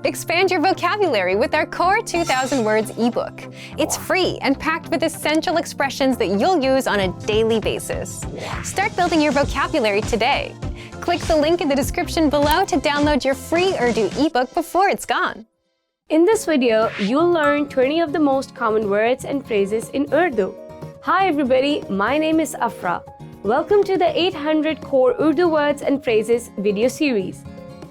Expand your vocabulary with our Core 2000 Words ebook. It's free and packed with essential expressions that you'll use on a daily basis. Start building your vocabulary today. Click the link in the description below to download your free Urdu ebook before it's gone. In this video, you'll learn 20 of the most common words and phrases in Urdu. Hi everybody, my name is Afra. Welcome to the 800 Core Urdu Words and Phrases video series.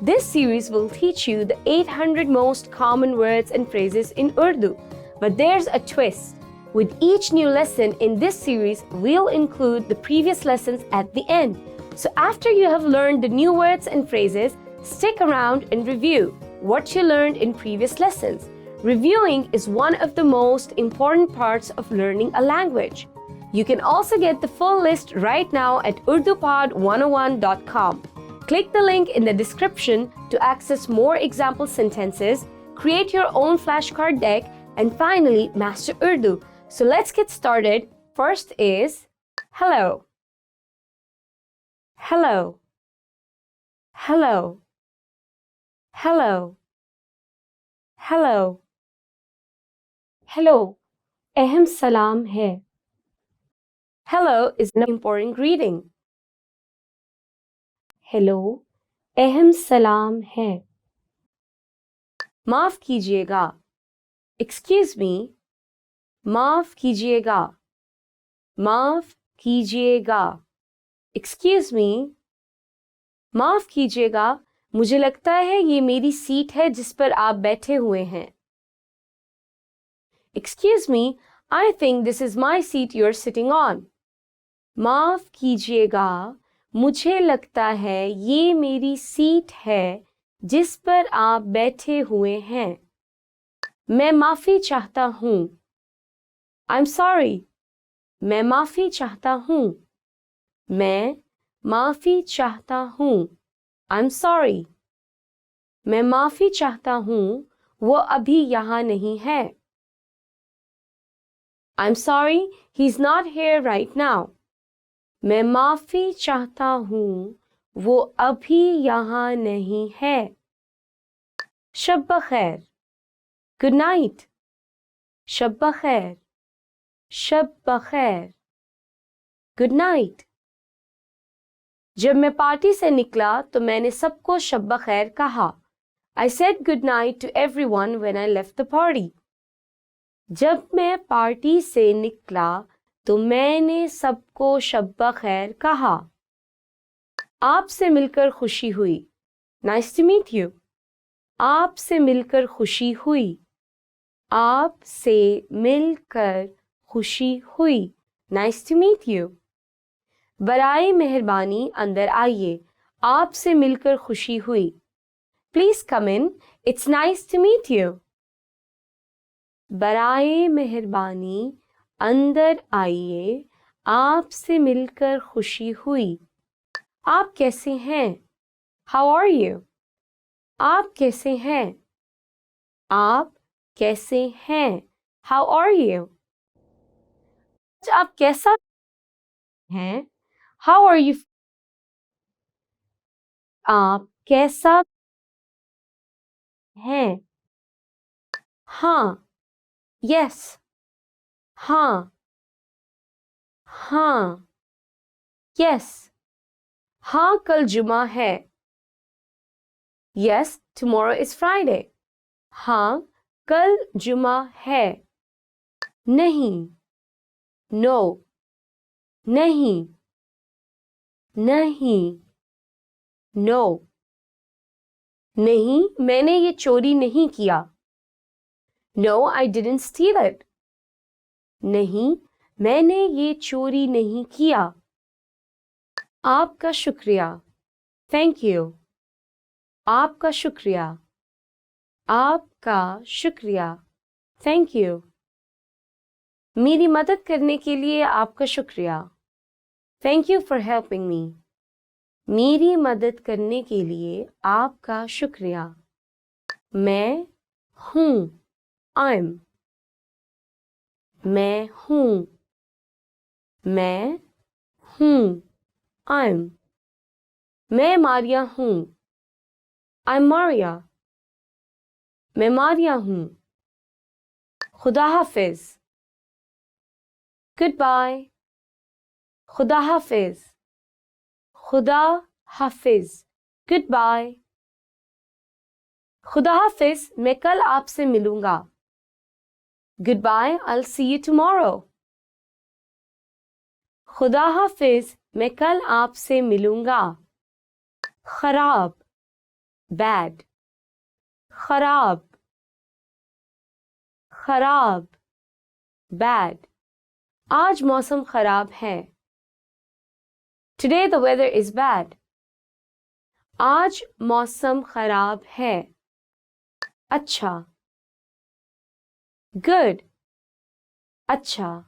This series will teach you the 800 most common words and phrases in Urdu. But there's a twist. With each new lesson in this series, we'll include the previous lessons at the end. So after you have learned the new words and phrases, stick around and review what you learned in previous lessons. Reviewing is one of the most important parts of learning a language. You can also get the full list right now at urdupod101.com. Click the link in the description to access more example sentences, create your own flashcard deck, and finally master Urdu. So let's get started. First is hello. Hello. Hello. Hello. Hello. Hello. Ahem salam hai. Hello is an important greeting. Hello. Ahem salam hai. Maaf kijiyega. Excuse me. Maaf kijiyega. Maaf kijiyega. Excuse me. माफ कीजिएगा, मुझे लगता है ये मेरी seat है जिस पर आप बैठे हुए हैं. Excuse me, I think this is my seat you're sitting on. माफ कीजिएगा, मुझे लगता है ये मेरी सीट है जिस पर आप बैठे हुए हैं. मैं माफी चाहता हूँ. I'm sorry. मैं माफी चाहता हूँ. मैं माफी चाहता हूँ. I'm sorry. मैं माफी चाहता हूँ, वो अभी यहाँ नहीं है. I'm sorry, he's not here right now. मैं माफी चाहता हूँ, वो अभी यहाँ नहीं है. शब बखैर. Good night. शब बखैर. शब बखैर. Good night. जब मैं पार्टी से निकला तो मैंने सबको शब बखैर कहा. I said good night to everyone when I left the party. जब मैं पार्टी से निकला तो मैंने सबको शब बखैर कहा. आपसे मिलकर खुशी हुई. Nice to meet you. आपसे मिलकर खुशी हुई. आपसे मिलकर खुशी हुई. Nice to meet you. बराए मेहरबानी अंदर आइए. आपसे मिलकर खुशी हुई. Please come in. It's nice to meet you. बराए मेहरबानी अंदर आइए. आपसे मिलकर खुशी हुई. आप कैसे हैं? How are you? आप कैसे हैं? आप कैसे हैं? How are you? आप कैसा हैं? How are you? आप कैसा हैं? हाँ. Yes. हाँ. हाँ. Yes. हाँ, कल जुमा है. Yes, tomorrow is Friday. हाँ, कल जुमा है. नहीं. No. नहीं. नहीं. No. नहीं, मैंने ये चोरी नहीं किया. No, I didn't steal it. नहीं, मैंने ये चोरी नहीं किया. आपका शुक्रिया. Thank you. आपका शुक्रिया. आपका शुक्रिया. Thank you. मेरी मदद करने के लिए आपका शुक्रिया. Thank you for helping me. मेरी मदद करने के लिए आपका शुक्रिया. मैं हूँ. I'm. मैं हूँ. मैं हूँ. I'm. मैं मारिया हूँ. I'm Maria. मैं मारिया हूँ. खुदा हाफिज. Goodbye. खुदा हाफिज. खुदा हाफिज. Goodbye. खुदा हाफिज, मैं कल आपसे मिलूंगा. Goodbye, I'll see you tomorrow. खुदा हाफिज, मैं कल आपसे मिलूंगा. खराब, bad. खराब, खराब, bad. आज मौसम खराब है. Today the weather is bad. आज मौसम खराब है. अच्छा. Good. अच्छा.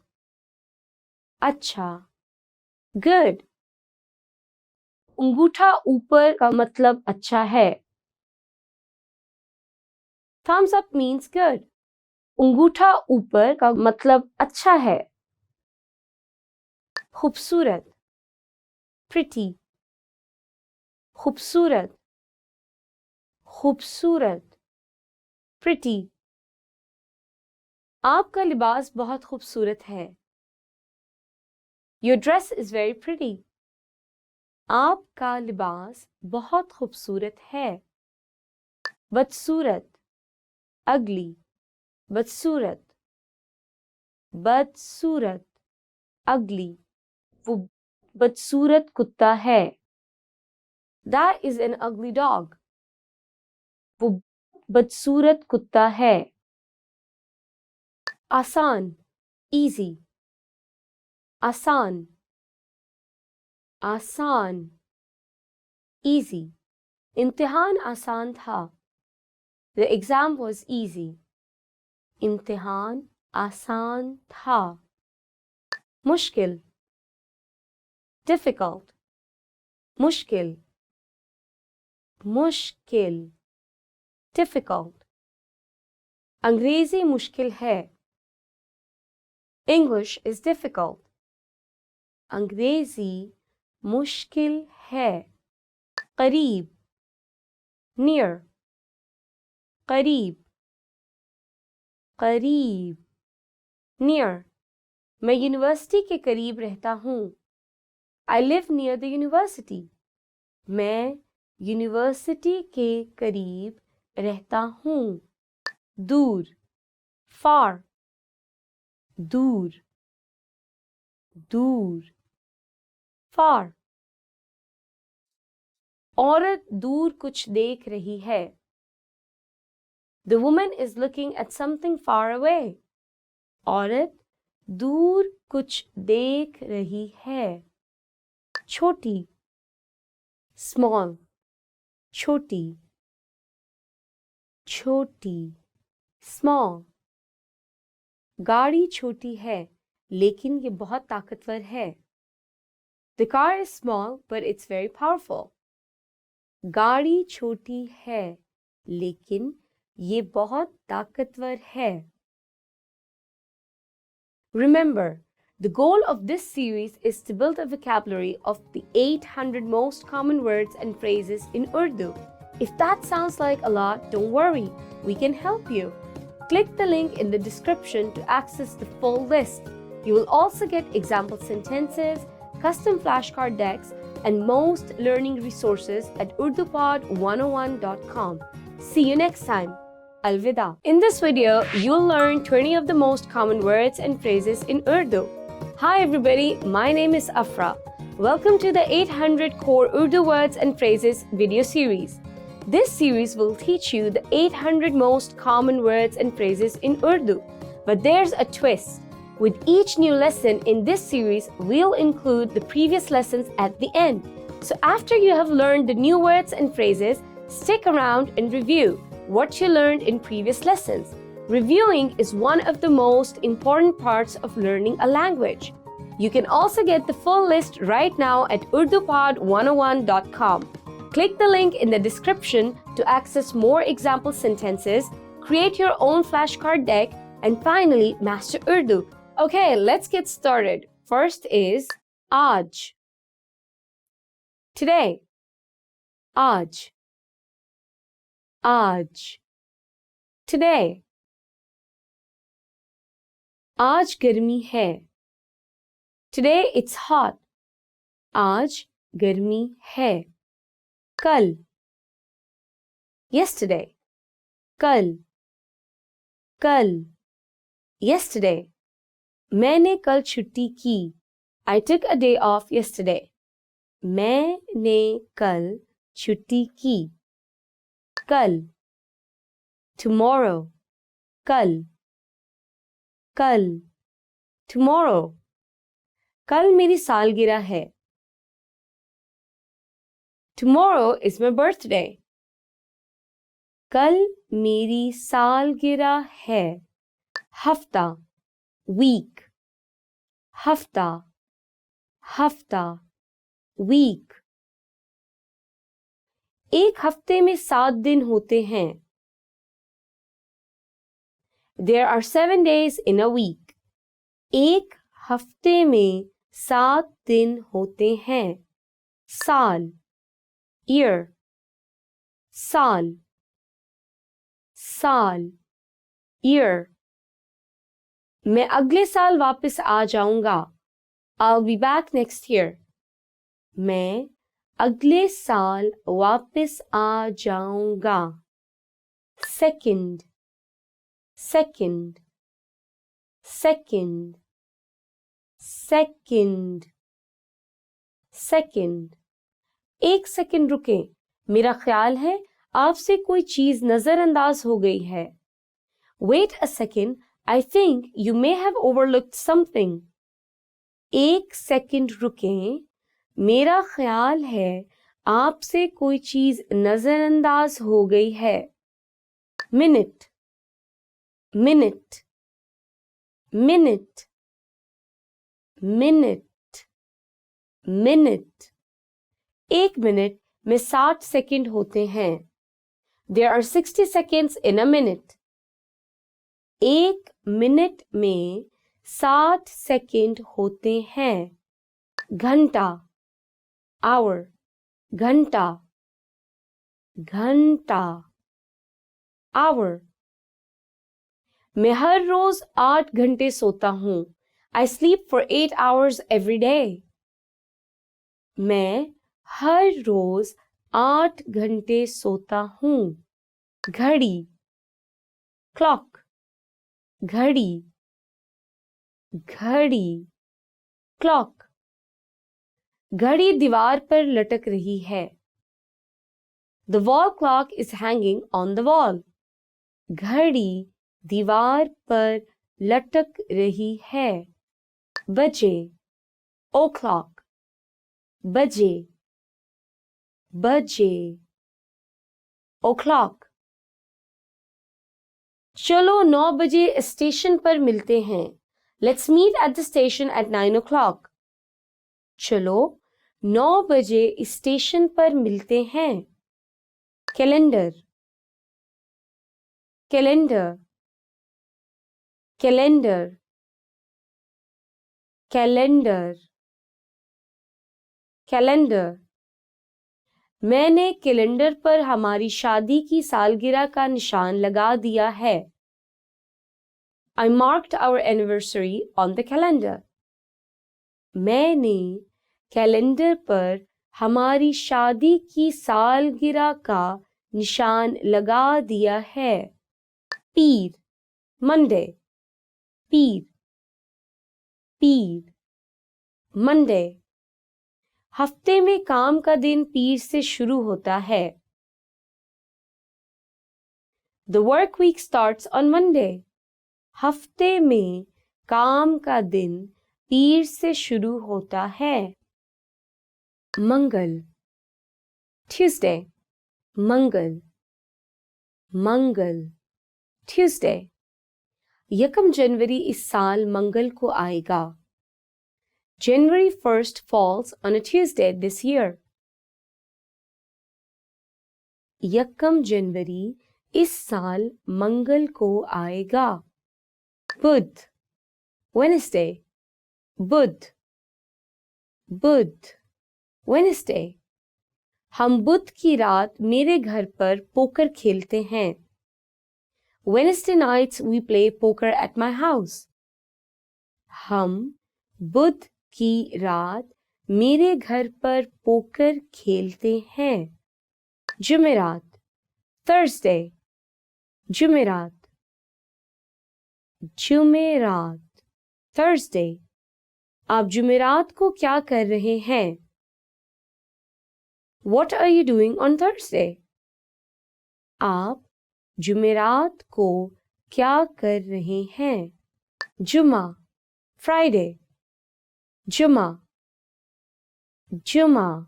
अच्छा. Good. अंगूठा ऊपर का मतलब अच्छा है. Thumbs up means good. अंगूठा ऊपर का मतलब अच्छा है. खूबसूरत, pretty. खूबसूरत, खूबसूरत, pretty. आपका लिबास बहुत खूबसूरत है. Your dress is very pretty. आपका लिबास बहुत खूबसूरत है. बदसूरत, ugly. बदसूरत, बदसूरत, ugly. वो बदसूरत कुत्ता है. That is an ugly dog. वो बदसूरत कुत्ता है. आसान, easy. आसान, आसान, easy. इम्तिहान आसान था. The exam was easy. इम्तिहान आसान था. मुश्किल, difficult. मुश्किल, मुश्किल, difficult. अंग्रेजी मुश्किल है. English is difficult. अंग्रेजी मुश्किल है. करीब, near. करीब, करीब, near. मैं यूनिवर्सिटी के करीब रहता हूँ. I live near the university. मैं यूनिवर्सिटी के करीब रहता हूँ. दूर, far. दूर, दूर, far. औरत दूर कुछ देख रही है. The woman is looking at something far away. औरत दूर कुछ देख रही है. छोटी, small. छोटी, छोटी, small. गाड़ी छोटी है लेकिन ये बहुत ताकतवर है. The car is small but it's very powerful. गाड़ी छोटी है लेकिन ये बहुत ताकतवर है. Remember, the goal of this series is to build a vocabulary of the 800 most common words and phrases in Urdu. If that sounds like a lot, don't worry, we can help you. Click the link in the description to access the full list. You will also get example sentences, custom flashcard decks, and most learning resources at urdupod101.com. See you next time. Alvida. In this video, you'll learn 20 of the most common words and phrases in Urdu. Hi everybody, my name is Afra. Welcome to the 800 Core Urdu Words and Phrases video series. This series will teach you the 800 most common words and phrases in Urdu. But there's a twist. With each new lesson in this series, we'll include the previous lessons at the end. So after you have learned the new words and phrases, stick around and review what you learned in previous lessons. Reviewing is one of the most important parts of learning a language. You can also get the full list right now at urdupod101.com. Click the link in the description to access more example sentences, create your own flashcard deck, and finally master Urdu. Okay, let's get started. First is aaj. Today. Aaj. Aaj. today. आज गर्मी है. Today it's hot. आज गर्मी है. कल. Yesterday. कल. कल. Yesterday. मैंने कल छुट्टी की. I took a day off yesterday. मैंने कल छुट्टी की. कल. Tomorrow. कल. कल. Tomorrow. कल मेरी सालगिरह है. Tomorrow is my birthday. कल मेरी सालगिरह है. हफ्ता. Week. हफ्ता. हफ्ता. Week. एक हफ्ते में 7 दिन होते हैं. There are 7 days in a week. एक हफ्ते में 7 दिन होते हैं. साल. Year. साल. साल. Year. मैं अगले साल वापस आ जाऊंगा. I'll be back next year. मैं अगले साल वापस आ जाऊंगा. Second. Second. Second. Second. Second. एक सेकंड रुकें. मेरा ख्याल है आपसे कोई चीज नजरअंदाज हो गई है. Wait a second. I think you may have overlooked something. एक सेकंड रुकें. मेरा ख्याल है आपसे कोई चीज नजरअंदाज हो गई है. Minute. Minute. Minute. Minute. Minute. एक मिनट में 60 सेकंड होते हैं. There are 60 seconds in a minute. एक मिनट में 60 सेकंड होते हैं. घंटा. Hour. घंटा. घंटा. Hour. मैं हर रोज 8 घंटे सोता हूं. I sleep for 8 hours every day. मैं हर रोज 8 घंटे सोता हूं. घड़ी. Clock. घड़ी. घड़ी. Clock. घड़ी दीवार पर लटक रही है. The wall clock is hanging on the wall. घड़ी दीवार पर लटक रही है. बजे. O'clock. बजे. बजे. O'clock. चलो 9 बजे स्टेशन पर मिलते हैं. Let's meet at the station at 9 o'clock. चलो 9 बजे स्टेशन पर मिलते हैं. Calendar. Calendar. Calendar. Calendar. Calendar. मैंने कैलेंडर पर हमारी शादी की सालगिरह का निशान लगा दिया है. I marked our anniversary on the calendar. मैंने कैलेंडर पर हमारी शादी की सालगिरह का निशान लगा दिया है. पीर. Monday. पीर. पीर. Monday. हफ्ते में काम का दिन पीर से शुरू होता है. The work week starts on Monday. हफ्ते में काम का दिन पीर से शुरू होता है. मंगल. Tuesday. मंगल. मंगल. Tuesday. 1 जनवरी इस साल मंगल को आएगा. January 1st falls on a Tuesday this year. 1 जनवरी इस साल मंगल को आएगा. बुध. Wednesday. बुध. बुध. Wednesday. हम बुध की रात मेरे घर पर पोकर खेलते हैं. Wednesday nights we play poker at my house. हम बुध की रात मेरे घर पर पोकर खेलते हैं. जुमेरात, Thursday. जुमेरात, जुमेरात, Thursday. आप जुमेरात को क्या कर रहे हैं? What are you doing on Thursday? आप जुमेरात को क्या कर रहे हैं? जुमा, Friday. जुमा, जुमा,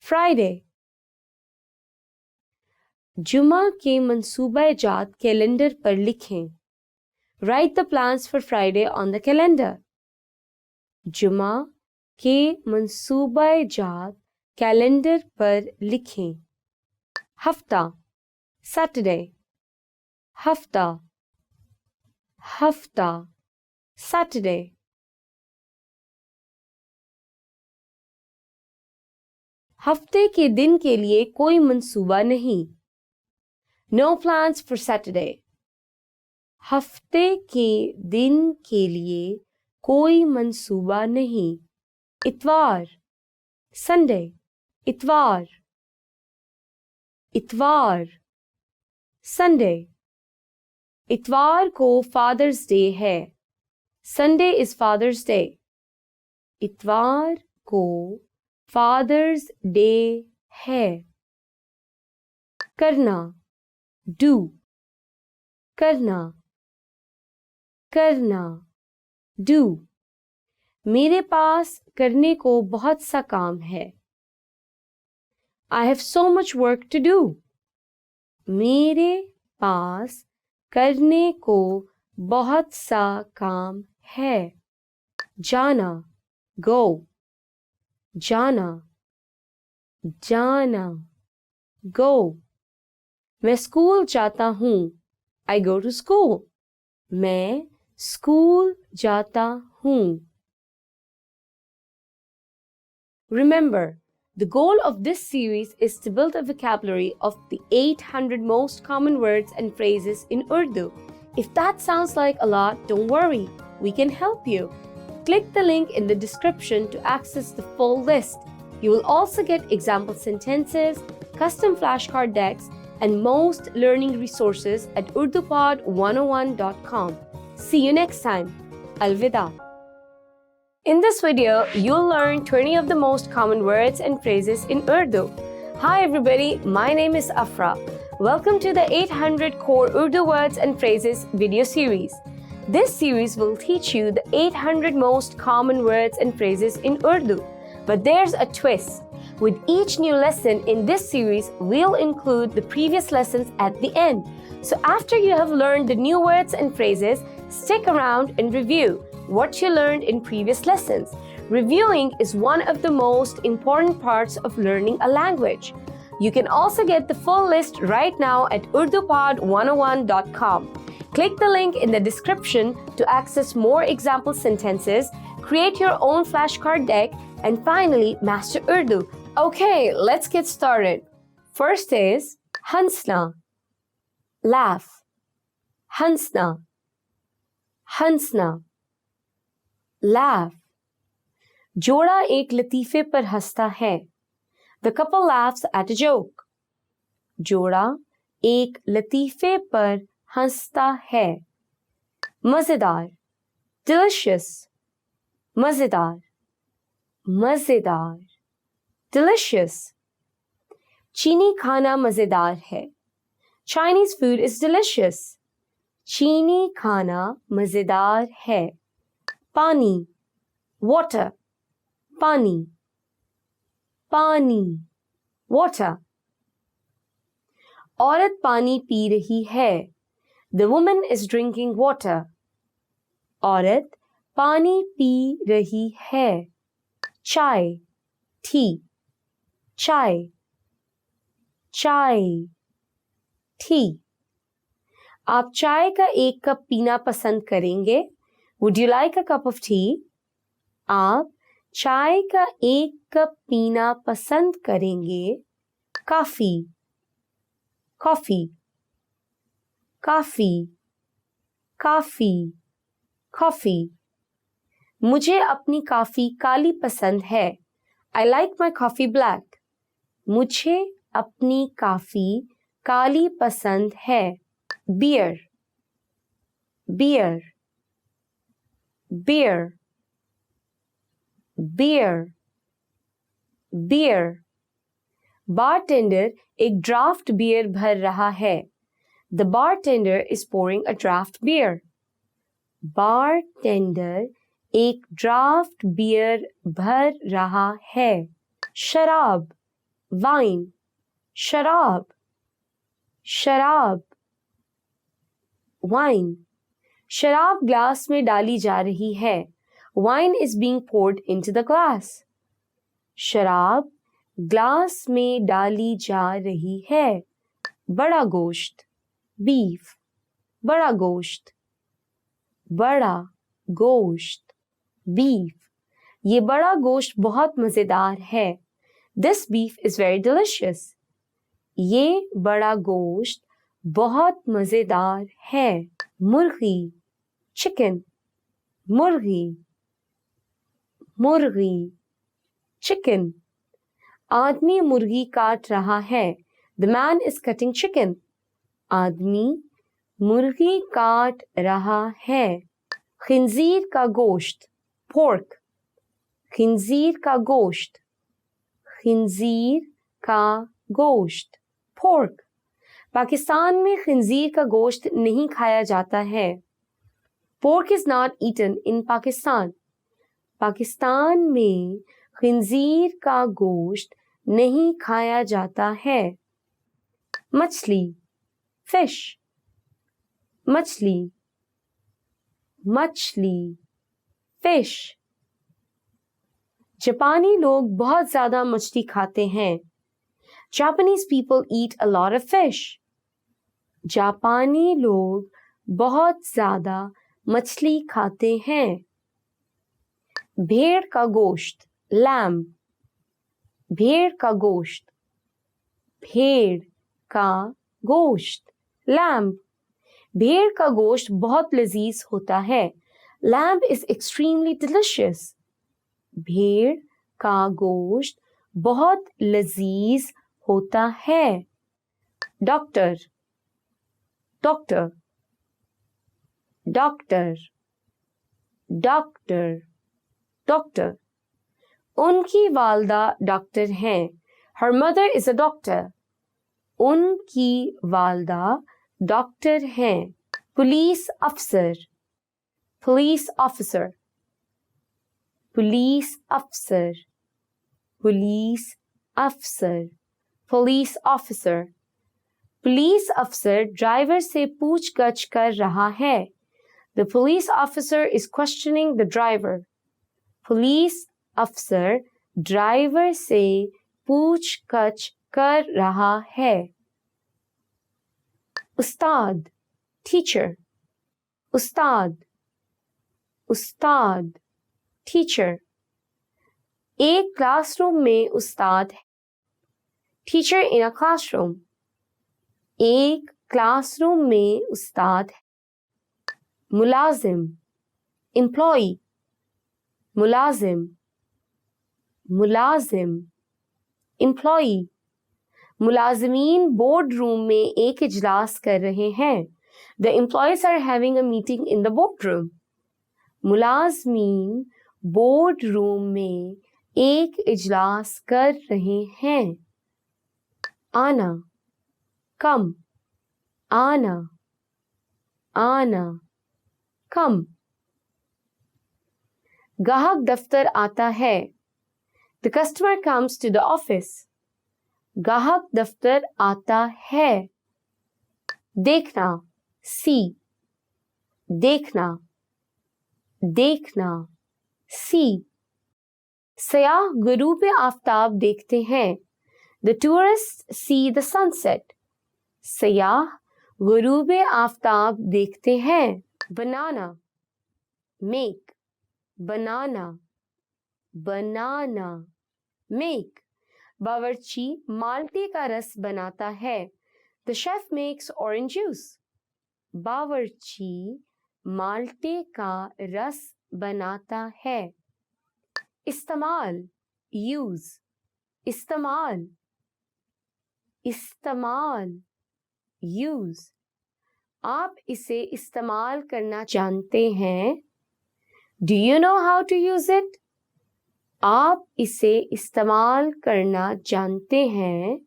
Friday. जुमा के मंसूबा-ए-जात कैलेंडर पर लिखें. Write the plans for Friday on the calendar. जुमा के मंसूबा-ए-जात कैलेंडर पर लिखें. हफ्ता, Saturday. हफ्ता, हफ्ता, Saturday. हफ्ते के दिन के लिए कोई मंसूबा नहीं. No plans for Saturday. हफ्ते के दिन के लिए कोई मंसूबा नहीं. इतवार, Sunday. इतवार, इतवार, Sunday. इतवार को Father's Day है. Sunday is Father's Day. इतवार को Father's Day है. करना, do. करना, करना, do. मेरे पास करने को बहुत सा काम है. I have so much work to do. मेरे पास करने को बहुत सा काम है. जाना, go. जाना, जाना, go. मैं स्कूल जाता हूँ. I go to school. मैं स्कूल जाता हूँ. Remember, the goal of this series is to build a vocabulary of the 800 most common words and phrases in Urdu. If that sounds like a lot, don't worry, we can help you. Click the link in the description to access the full list. You will also get example sentences, custom flashcard decks, and most learning resources at urdupod101.com. See you next time. Alvida. In this video, you'll learn 20 of the most common words and phrases in Urdu. Hi everybody, my name is Afra. Welcome to the 800 Core Urdu Words and Phrases video series. This series will teach you the 800 most common words and phrases in Urdu. But there's a twist. With each new lesson in this series, we'll include the previous lessons at the end. So after you have learned the new words and phrases, stick around and review what you learned in previous lessons. Reviewing is one of the most important parts of learning a language. You can also get the full list right now at urdupod101.com. Click the link in the description to access more example sentences, create your own flashcard deck, and finally master Urdu. Okay, let's get started. First is hansna, laugh. Hansna, hansna, laugh. जोड़ा एक लतीफे पर हंसता है. The couple laughs at a joke. जोड़ा एक लतीफे पर हंसता है. मजेदार, delicious. मजेदार, मजेदार, delicious. चीनी खाना मजेदार है. Chinese food is delicious. चीनी खाना मजेदार है. पानी, water. पानी, पानी, water. औरत पानी पी रही है. The woman is drinking water. औरत पानी पी रही है. चाय, tea. चाय, चाय, tea. आप चाय का एक कप पीना पसंद करेंगे? Would you like a cup of tea? आप चाय का एक कप पीना पसंद करेंगे? कॉफी, coffee, काफी, काफी, कॉफी। मुझे अपनी कॉफी काली पसंद है। I like my coffee black. मुझे अपनी कॉफी काली पसंद है। Beer, beer, beer, beer, beer. Bartender एक ड्राफ्ट बियर भर रहा है। The bartender is pouring a draft beer. Bartender एक ड्राफ्ट बियर भर रहा है। शराब, वाइन, शराब, शराब, वाइन। शराब ग्लास में डाली जा रही है। Wine is being poured into the glass. शराब ग्लास में डाली जा रही है। बड़ा गोश्त, बीफ, बड़ा गोश्त, बड़ा गोश्त, बीफ। ये बड़ा गोश्त बहुत मजेदार है। This beef is very delicious. ये बड़ा गोश्त बहुत मजेदार है। मुर्गी, चिकन, मुर्गी, मुर्गी, चिकन। आदमी मुर्गी काट रहा है। The man is cutting chicken. आदमी मुर्गी काट रहा है। खिंजीर का गोश्त, pork, खिंजीर का गोश्त, खिंजीर का गोश्त, pork। पाकिस्तान में खिंजीर का गोश्त नहीं खाया जाता है। Pork is not eaten in Pakistan. Pakistan में खिंजीर का गोश्त नहीं खाया जाता है। मछली, फिश, मछली, मछली, फिश। जापानी लोग बहुत ज्यादा मछली खाते हैं। Japanese people eat a lot of fish. जापानी लोग बहुत ज्यादा मछली खाते हैं। भेड़ का गोश्त, लैम्ब, भेड़ का गोश्त, भेड़ का गोश्त, लैम्ब। भेड़ का गोश्त बहुत लजीज होता है। Lamb is extremely delicious. भेड़ का गोश्त बहुत लजीज होता है। Doctor, doctor, doctor, doctor, doctor. उनकी वालदा डॉक्टर हैं। Her mother is a doctor. उनकी वालदा डॉक्टर हैं। पुलिस अफसर, police officer, police officer, police officer, police officer। Police अफसर ड्राइवर से पूछगछ कर रहा है। The police officer is questioning the driver. Police अफसर ड्राइवर से पूछगछ कर रहा है। उस्ताद, teacher, उस्ताद, उस्ताद, teacher। एक क्लासरूम में उस्ताद है। Teacher in a classroom। एक क्लासरूम में उस्ताद है। मुलाजिम, employee, मुलाजिम, मुलाजिम, employee। मुलाजिमीन बोर्ड रूम में एक इजलास कर रहे हैं। The employees are having a meeting in the boardroom. मुलाजिमीन बोर्ड रूम में एक इजलास कर रहे हैं। आना, कम, आना, आना, कम। ग्राहक दफ्तर आता है। The customer comes to the office. ग्राहक दफ्तर आता है। देखना, see, देखना, देखना, see। सयाह गुरूब आफताब देखते हैं। The tourists see the sunset. सयाह गुरूब Aftab देखते हैं। बनाना, make, बनाना, बनाना, make। बावर्ची माल्टे का रस बनाता है। The chef makes orange juice. बावर्ची माल्टे का रस बनाता है। इस्तेमाल यूज, इस्तेमाल, इस्तेमाल यूज। आप इसे इस्तेमाल करना जानते हैं? Do you know how to use it? आप इसे इस्तेमाल करना जानते हैं?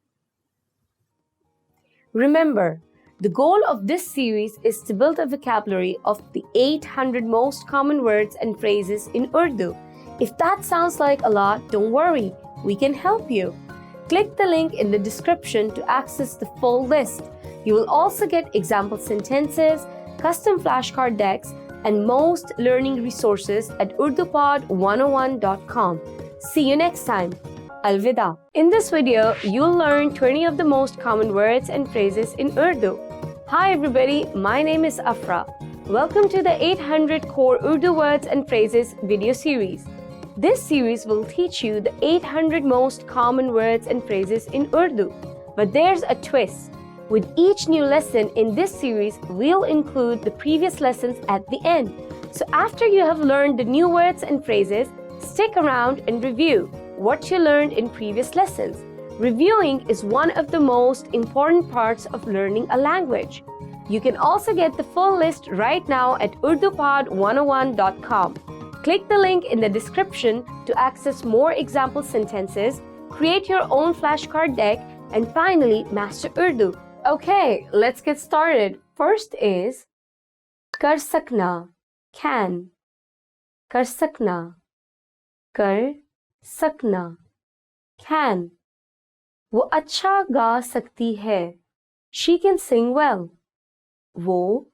Remember, the goal of this series is to build a vocabulary of the 800 most common words and phrases in Urdu. If that sounds like a lot, don't worry, we can help you. Click the link in the description to access the full list. You will also get example sentences, custom flashcard decks, and most learning resources at urdupod101.com. See you next time. Alvida. In this video, you'll learn 20 of the most common words and phrases in Urdu. Hi everybody, my name is Afra. Welcome to the 800 Core Urdu Words and Phrases video series. This series will teach you the 800 most common words and phrases in Urdu. But there's a twist. With each new lesson in this series, we'll include the previous lessons at the end. So after you have learned the new words and phrases, stick around and review what you learned in previous lessons. Reviewing is one of the most important parts of learning a language. You can also get the full list right now at urdupod101.com. Click the link in the description to access more example sentences, create your own flashcard deck, and finally master Urdu. Okay, let's get started. First is कर सकना, can. कर सकना, कर सकना, can. वो अच्छा गा सकती है. She can sing well. वो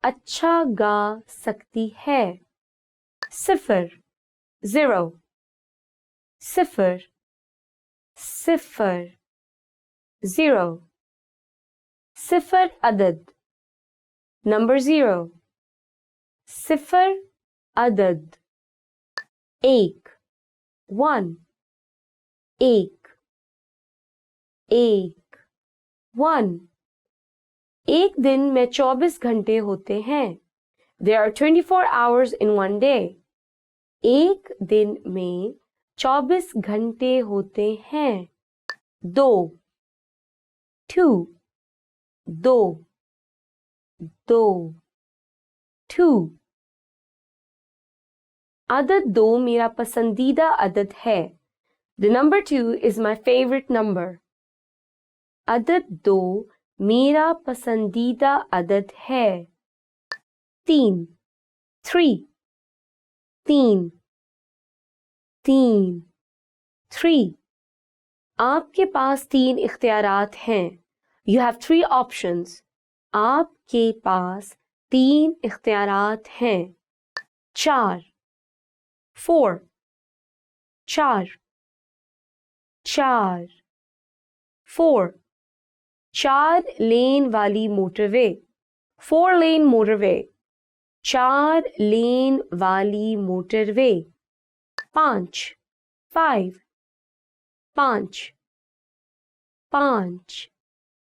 अच्छा गा सकती है. सिफर, zero. सिफर, सिफर, zero. सिफर अदद, number 0. सिफर अदद. एक, 1. एक, एक, 1. एक दिन में 24 घंटे होते हैं. There are 24 hours in one day. एक दिन में 24 घंटे होते हैं. दो, 2. दो, दो, 2. अदद 2 मेरा पसंदीदा अदद है. The number 2 is my favorite number. अदद 2 मेरा पसंदीदा अदद है. 3, 3. 3, 3, 3. आपके पास 3 इख्तियारात हैं. You have 3 options. आपके पास 3 इख्तियारात हैं. 4, 4. 4, 4, 4. 4 लेन वाली मोटरवे. 4 lane motorway. 4 लेन वाली मोटरवे. 5, 5. 5, 5,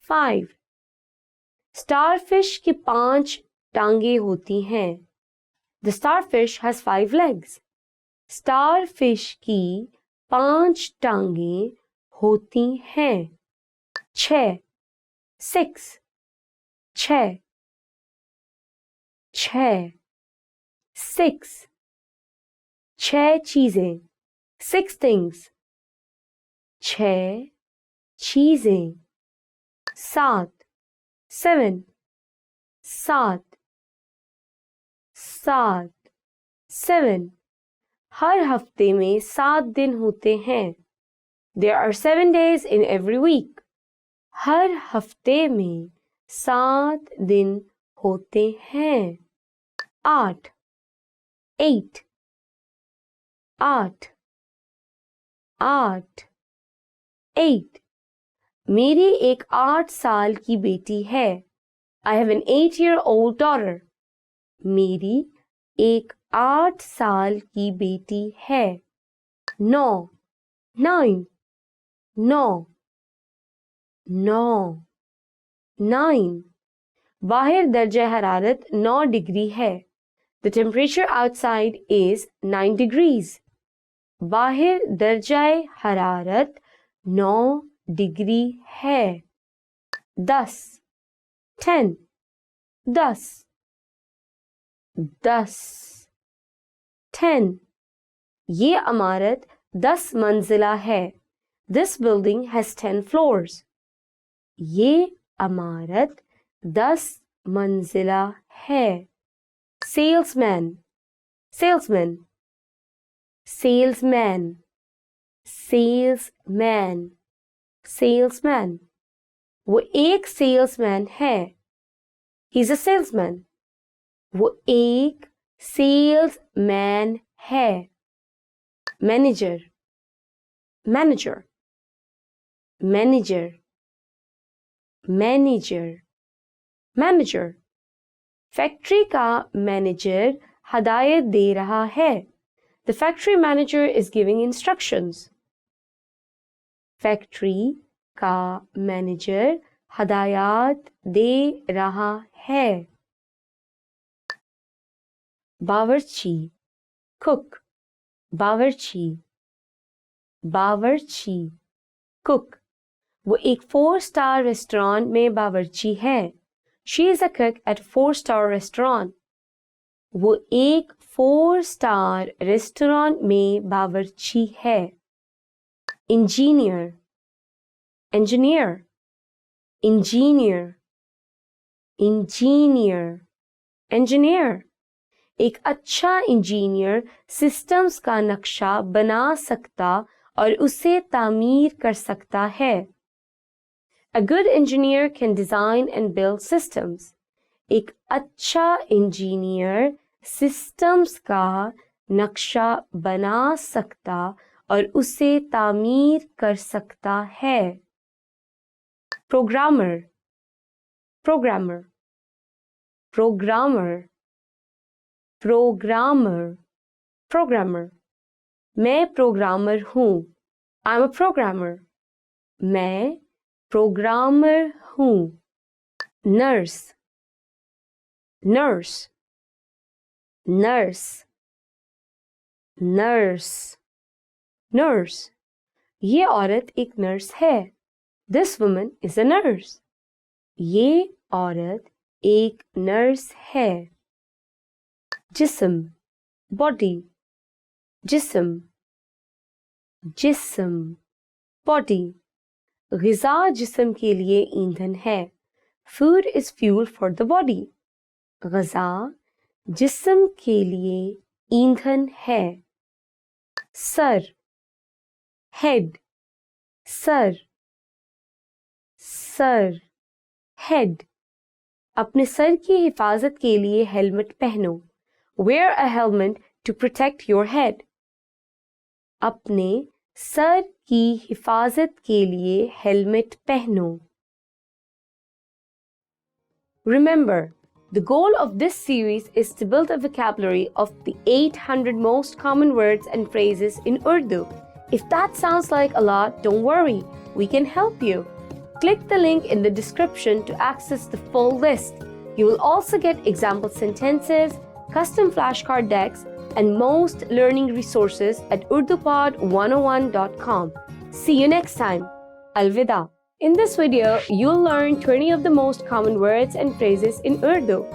5. Starfish की 5 टांगे होती हैं. The starfish has 5 legs. Starfish की 5 टांगे होती हैं. 6, 6. 6, 6. 6. 6 चीजें. 6 things. 6 चीजें. 7, 7. 7, 7, 7. हर हफ्ते में 7 दिन होते हैं. There are 7 days in every week. हर हफ्ते में 7 दिन होते हैं. 8, 8. 8, 8. 8. मेरी एक 8 साल की बेटी है. I have an 8-year-old daughter. मेरी एक 8 साल की बेटी है. 9, 9. 9, 9. 9. बाहर दर्जा हरारत 9 डिग्री है. The temperature outside is 9 degrees. बाहर दर्जाए हरारत 9 डिग्री है. 10 10 10 10 10 ये इमारत 10 मंजिला है. This building has 10 floors. ये इमारत 10 मंजिला है. Salesman salesman salesman salesman salesman वो एक सेल्समैन है. He's a salesman. वो एक सेल्समैन है. Manager manager manager manager manager factory का मैनेजर हदायत दे रहा है. The factory manager is giving instructions. Factory का मैनेजर हदायत दे रहा है. बावर्ची cook बावर्ची बावर्ची cook वो एक 4-star रेस्टोरेंट में बावर्ची है. She is a cook at a 4-star restaurant. वो एक 4-star रेस्टोरेंट में बावर्ची है. Engineer engineer engineer engineer engineer एक अच्छा इंजीनियर सिस्टम्स का नक्शा बना सकता और उसे तामीर कर सकता है. A good engineer can design and build systems. एक अच्छा इंजीनियर सिस्टम्स का नक्शा बना सकता और उसे तामीर कर सकता है. Programmer programmer programmer programmer programmer मैं प्रोग्रामर हूँ. I'm a programmer. मैं प्रोग्रामर हूँ. Nurse nurse nurse nurse nurse ये औरत एक नर्स है. This woman is a nurse. ये औरत एक नर्स है. जिस्म body जिस्म जिस्म body ग़िज़ा जिस्म के लिए ईंधन है. Food is fuel for the body. ग़िज़ा जिस्म के लिए ईंधन है. Sir head sir sir head अपने सर की हिफाजत के लिए हेलमेट पहनो. Wear a helmet to protect your head. अपने सर की हिफाजत के लिए हेलमेट पहनो. Remember, the goal of this series is to build a vocabulary of the 800 most common words and phrases in Urdu. If that sounds like a lot, don't worry, we can help you. Click the link in the description to access the full list. You will also get example sentences, custom flashcard decks, and most learning resources at urdupod101.com. See you next time. Alvida. In this video, you'll learn 20 of the most common words and phrases in Urdu.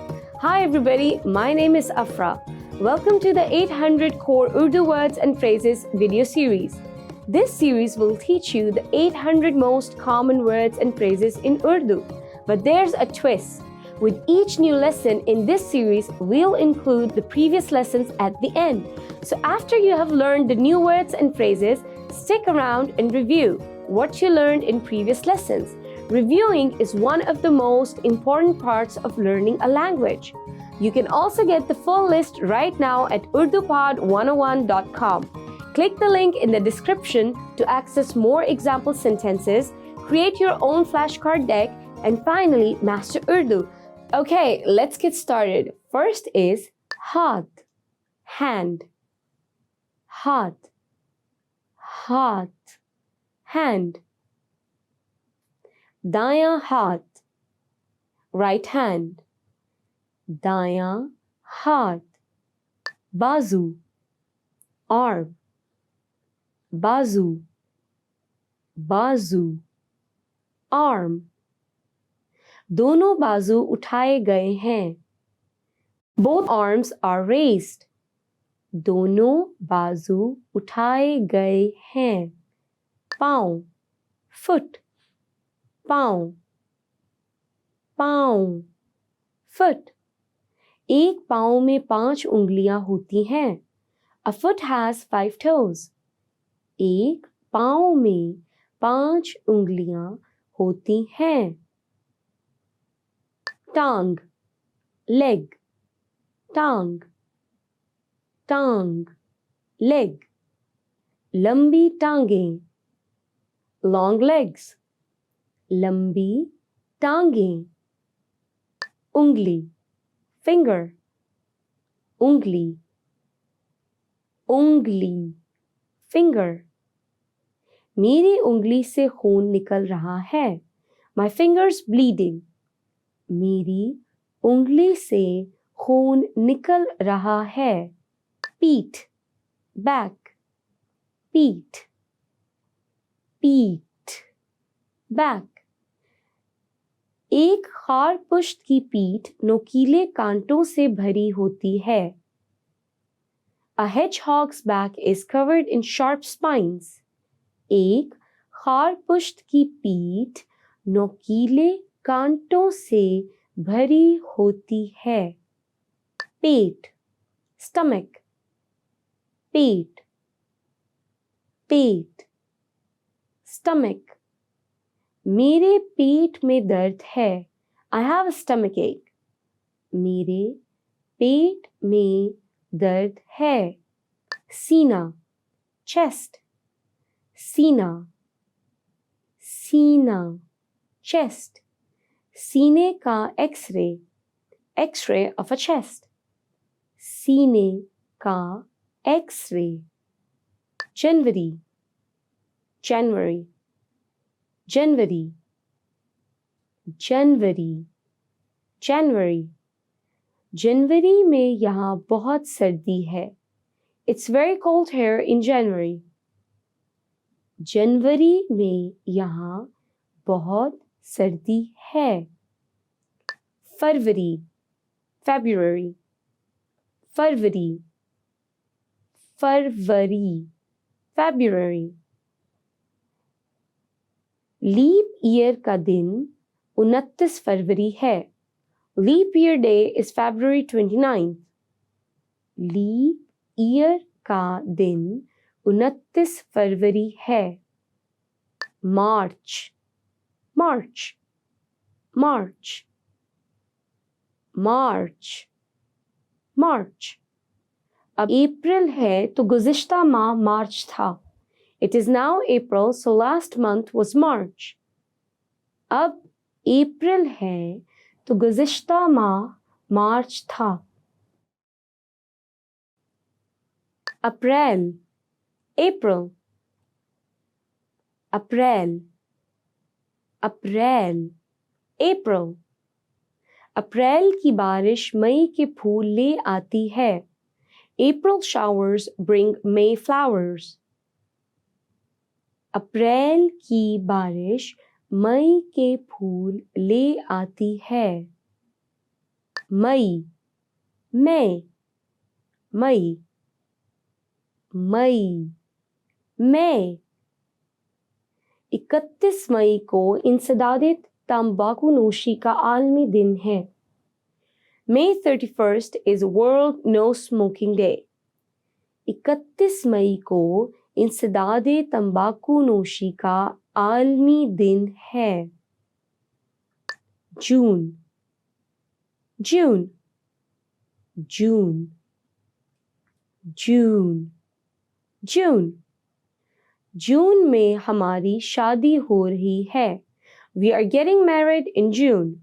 Hi everybody, my name is Afra. Welcome to the 800 core Urdu words and phrases video series. This series will teach you the 800 most common words and phrases in Urdu. But there's a twist. With each new lesson in this series, we'll include the previous lessons at the end. So after you have learned the new words and phrases, stick around and review what you learned in previous lessons. Reviewing is one of the most important parts of learning a language. You can also get the full list right now at urdupod101.com. Click the link in the description to access more example sentences, create your own flashcard deck, and finally master Urdu. Okay, let's get started. First is haath, hand. Haath, haath, hand. Daya haath, right hand, दायां हाथ, बाजू, arm, बाजू, बाजू, arm, दोनों बाजू उठाए गए हैं, both arms are raised, दोनों बाजू उठाए गए हैं, पाँव, foot, पाँव, पाँव, foot, एक पाँव में 5 उंगलियां होती हैं, a foot has 5 toes, एक पाँव में 5 उंगलियां होती हैं, टांग, leg, टांग, टांग, leg, लंबी टांगें, long legs, लंबी टांगें, उंगली, finger, उंगली, उंगली, finger, मेरी उंगली से खून निकल रहा है, my fingers bleeding, मेरी उंगली से खून निकल रहा है, पीठ, back, पीठ, पीठ, back, एक खारपुष्ट की पीठ नोकीले कांटों से भरी होती है, a hedgehog's back is covered in sharp spines, एक खारपुष्ट की पीठ नोकीले कांटों से भरी होती है, पेट, stomach, पेट, पेट, stomach, मेरे पेट में दर्द है, I have a stomach ache, मेरे पेट में दर्द है, सीना, chest, सीना, सीना, chest, सीने का xray, xray of a chest, सीने का एक्सरे, जनवरी, जनवरी, जनवरी, जनवरी, जनवरी, जनवरी में यहाँ बहुत सर्दी है, it's very cold here in January, जनवरी में यहाँ बहुत सर्दी है, फरवरी, February, फरवरी, फरवरी, February, लीप ईयर का दिन 29 फरवरी है, leap year day is February 29th, leap year का दिन 29 फरवरी है, मार्च, मार्च, मार्च, मार्च, मार्च, अब अप्रैल है तो गुज़िश्ता माह मार्च था, it is now April so last month was March, अब अप्रैल है तो गुज़िश्ता माह मार्च था, अप्रैल, April, अप्रैल, अप्रैल, April, अप्रैल की बारिश मई के फूल ले आती है, April showers bring May flowers, अप्रैल की बारिश मई के फूल ले आती है, मई, मई, मई, मई, मई, 31 मई को इंसदादे तंबाकू नोशी का आलमी दिन है, May 31st is World No Smoking Day, 31 मई को इंसदादे तंबाकू नोशी का आलमी दिन है, जून, जून, जून, जून, जून, जून में हमारी शादी हो रही है, We are getting married in June,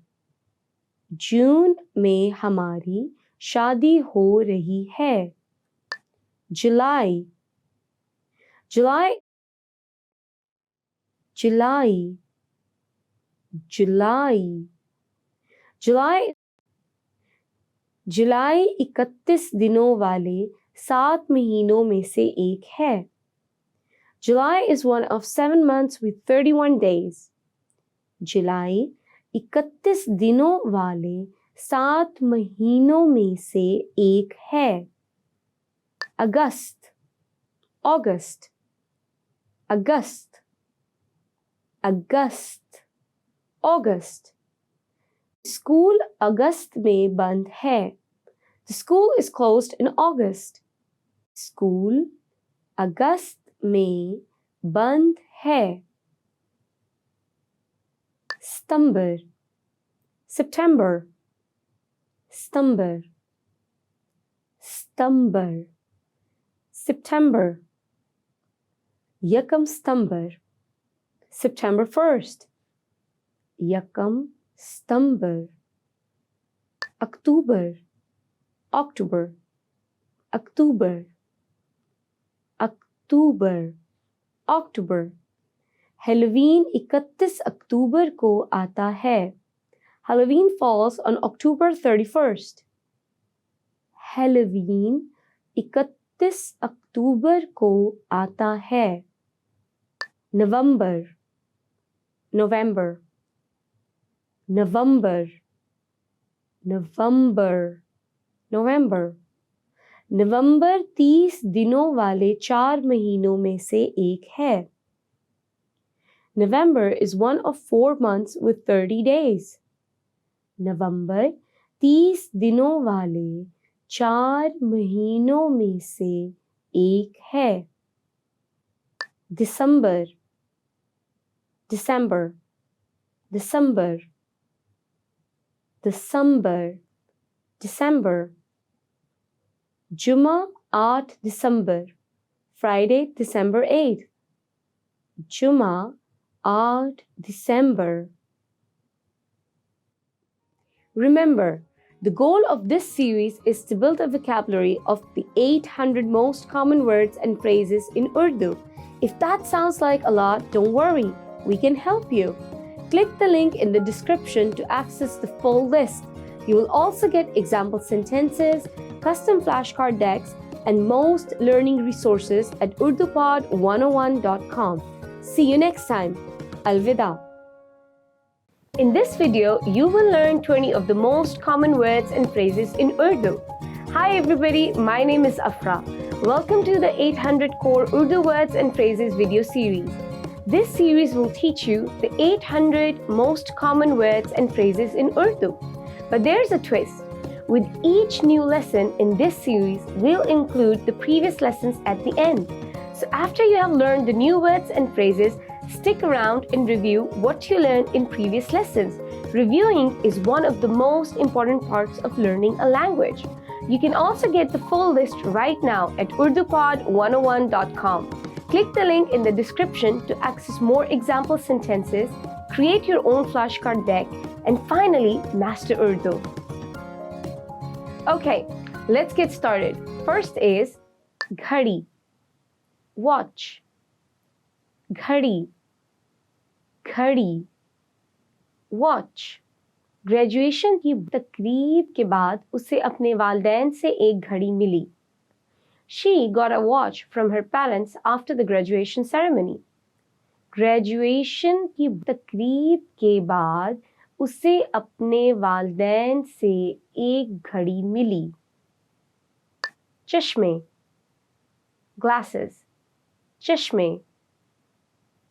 जून में हमारी शादी हो रही है, जुलाई, जुलाई, जुलाई, जुलाई, जुलाई 31 दिनों वाले 7 महीनों में से एक है. July is one of 7 months with 31 days. जुलाई 31 दिनों वाले 7 महीनों में से एक है. अगस्त, August, अगस्त, अगस्त, August. स्कूल अगस्त में बंद है. The school is closed in August. School अगस्त में बंद है. सितंबर, September, सितंबर, सितंबर, September. यकम सितंबर, September 1st, यकम सितंबर. अक्टूबर, October, अक्टूबर, अक्टूबर, October. Halloween 31 अक्टूबर को आता है. Halloween falls on October 31st. Halloween 31 अक्टूबर को आता है. नवंबर, November, November, November, November. नवंबर 30 दिनों वाले 4 महीनों में से एक है. November is one of 4 months with 30 days. नवंबर 30 दिनों वाले 4 महीनों में से एक है. दिसंबर, December, December, December, December. जुमा 8 दिसंबर, Friday, December 8th. जुमा 8 December. Remember, the goal of this series is to build a vocabulary of the 800 most common words and phrases in Urdu. If that sounds like a lot, don't worry, we can help you. Click the link in the description to access the full list. You will also get example sentences, custom flashcard decks, and most learning resources at urdupod101.com. See you next time. Alvida. In this video, you will learn 20 of the most common words and phrases in Urdu. Hi everybody, my name is Afra. Welcome to the 800 Core Urdu Words and Phrases video series. This series will teach you the 800 most common words and phrases in Urdu. But there's a twist. With each new lesson in this series, we'll include the previous lessons at the end. So after you have learned the new words and phrases, stick around and review what you learned in previous lessons. Reviewing is one of the most important parts of learning a language. You can also get the full list right now at urdupod101.com. Click the link in the description to access more example sentences, create your own flashcard deck, and finally master Urdu. Okay, let's get started. First is ghadi, watch. Ghadi, घड़ी, watch. Graduation की तकरीब के बाद उसे अपने वालिदैन से एक घड़ी मिली. She got a watch from her parents after the graduation ceremony. Graduation की तकरीब के बाद उसे अपने वालिदैन से एक घड़ी मिली. चश्मे, glasses, चश्मे,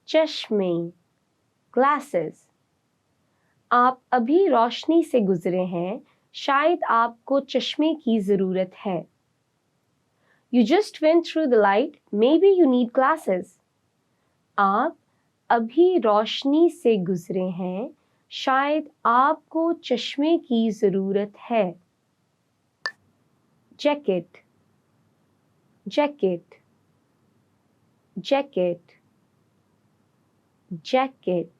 चश्मे, glasses. आप अभी रोशनी से गुजरे हैं, शायद आपको चश्मे की ज़रूरत है. You just went through the light, maybe you need glasses. आप अभी रोशनी से गुजरे हैं, शायद आपको चश्मे की ज़रूरत है. Jacket, jacket, jacket, jacket,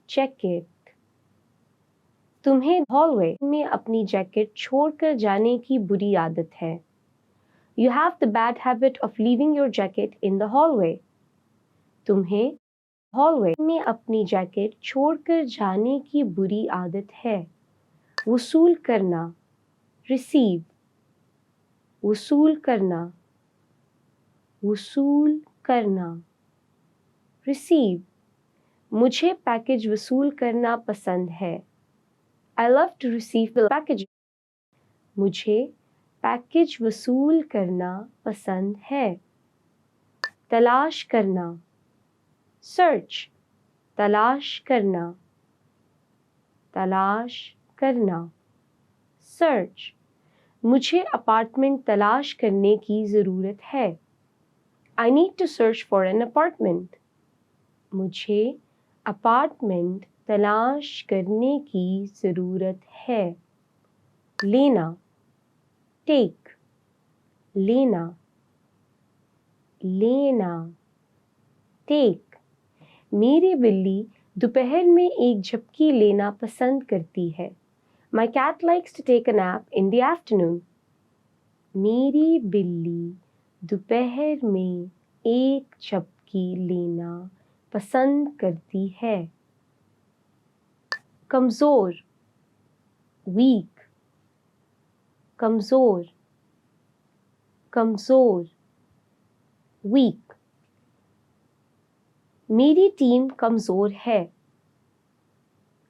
jacket. तुम्हें हॉलवे में अपनी जैकेट छोड़कर जाने की बुरी आदत है. You have the bad habit of leaving your jacket in the hallway. तुम्हें हॉलवे में अपनी जैकेट छोड़कर जाने की बुरी आदत है। वसूल करना, रिसीव, वसूल करना, वसूल करना, रिसीव। मुझे पैकेज वसूल करना पसंद है। I love to receive the package. मुझे पैकेज वसूल करना पसंद है। तलाश करना, सर्च, तलाश करना, तलाश करना, सर्च। मुझे अपार्टमेंट तलाश करने की ज़रूरत है। I need to search for an apartment. मुझे अपार्टमेंट तलाश करने की ज़रूरत है। लेना, टेक, लेना, लेना, टेक। मेरी बिल्ली दोपहर में एक झपकी लेना पसंद करती है। My cat likes to take a nap in the afternoon. मेरी बिल्ली दोपहर में एक झपकी लेना पसंद करती है। कमज़ोर, वीक, कमज़ोर, कमज़ोर, वीक। मेरी टीम कमज़ोर है।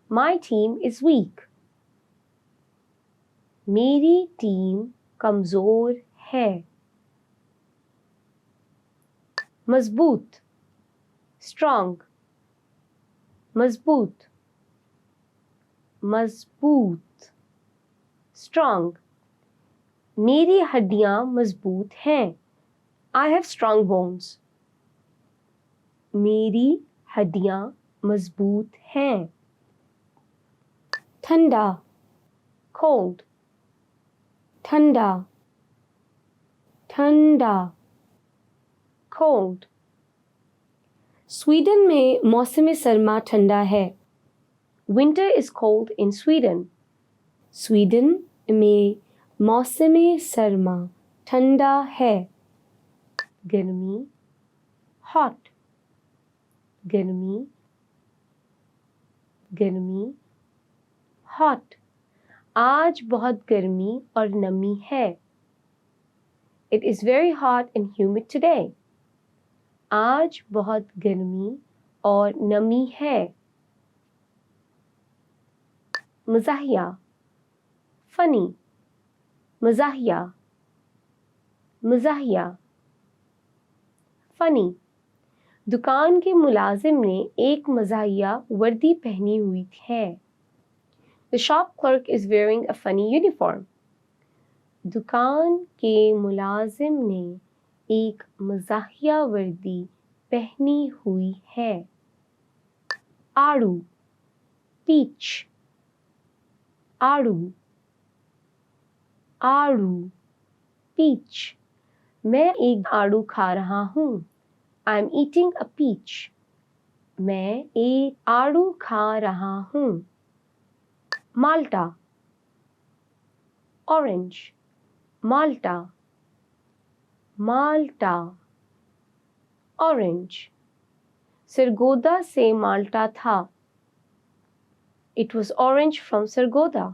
My team is weak. मेरी टीम कमज़ोर है। मजबूत, स्ट्रॉन्ग, मजबूत, मजबूत, स्ट्रॉन्ग। मेरी हड्डियां मजबूत हैं। I have strong bones. मेरी हड्डियां मजबूत हैं। ठंडा, cold, ठंडा, ठंडा, cold. स्वीडन में मौसम सरमा ठंडा है। Winter is cold in Sweden. Sweden में मौसम सरमा ठंडा है। गर्मी, hot, गर्मी, गर्मी, hot. आज बहुत गर्मी और नमी है। It is very hot and humid today. आज बहुत गर्मी और नमी है। मज़ाहिया, फनी, मज़ाहिया, मज़ाहिया, फनी। दुकान के मुलाजिम ने एक मज़ाहिया वर्दी पहनी हुई है। The shop clerk is wearing a funny uniform. दुकान के मुलाजिम ने एक मज़ाहिया वर्दी पहनी हुई है। आड़ू, पीच, आड़ू, आड़ू, पीच। मैं एक आड़ू खा रहा हूँ। I am eating a peach. मैं एक आड़ू खा रहा हूँ। माल्टा, ऑरेंज, माल्टा, माल्टा, ऑरेंज। सरगोदा से माल्टा था। It was orange from Sargodha.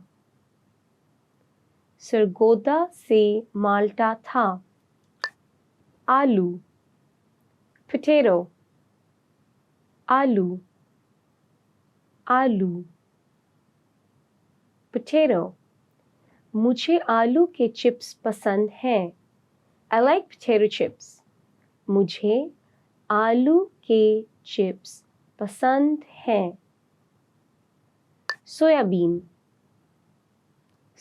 Sargodha से माल्टा था। आलू, potato, आलू, आलू, potato. मुझे आलू के चिप्स पसंद हैं। I like potato chips. मुझे आलू के चिप्स पसंद हैं। Soybean,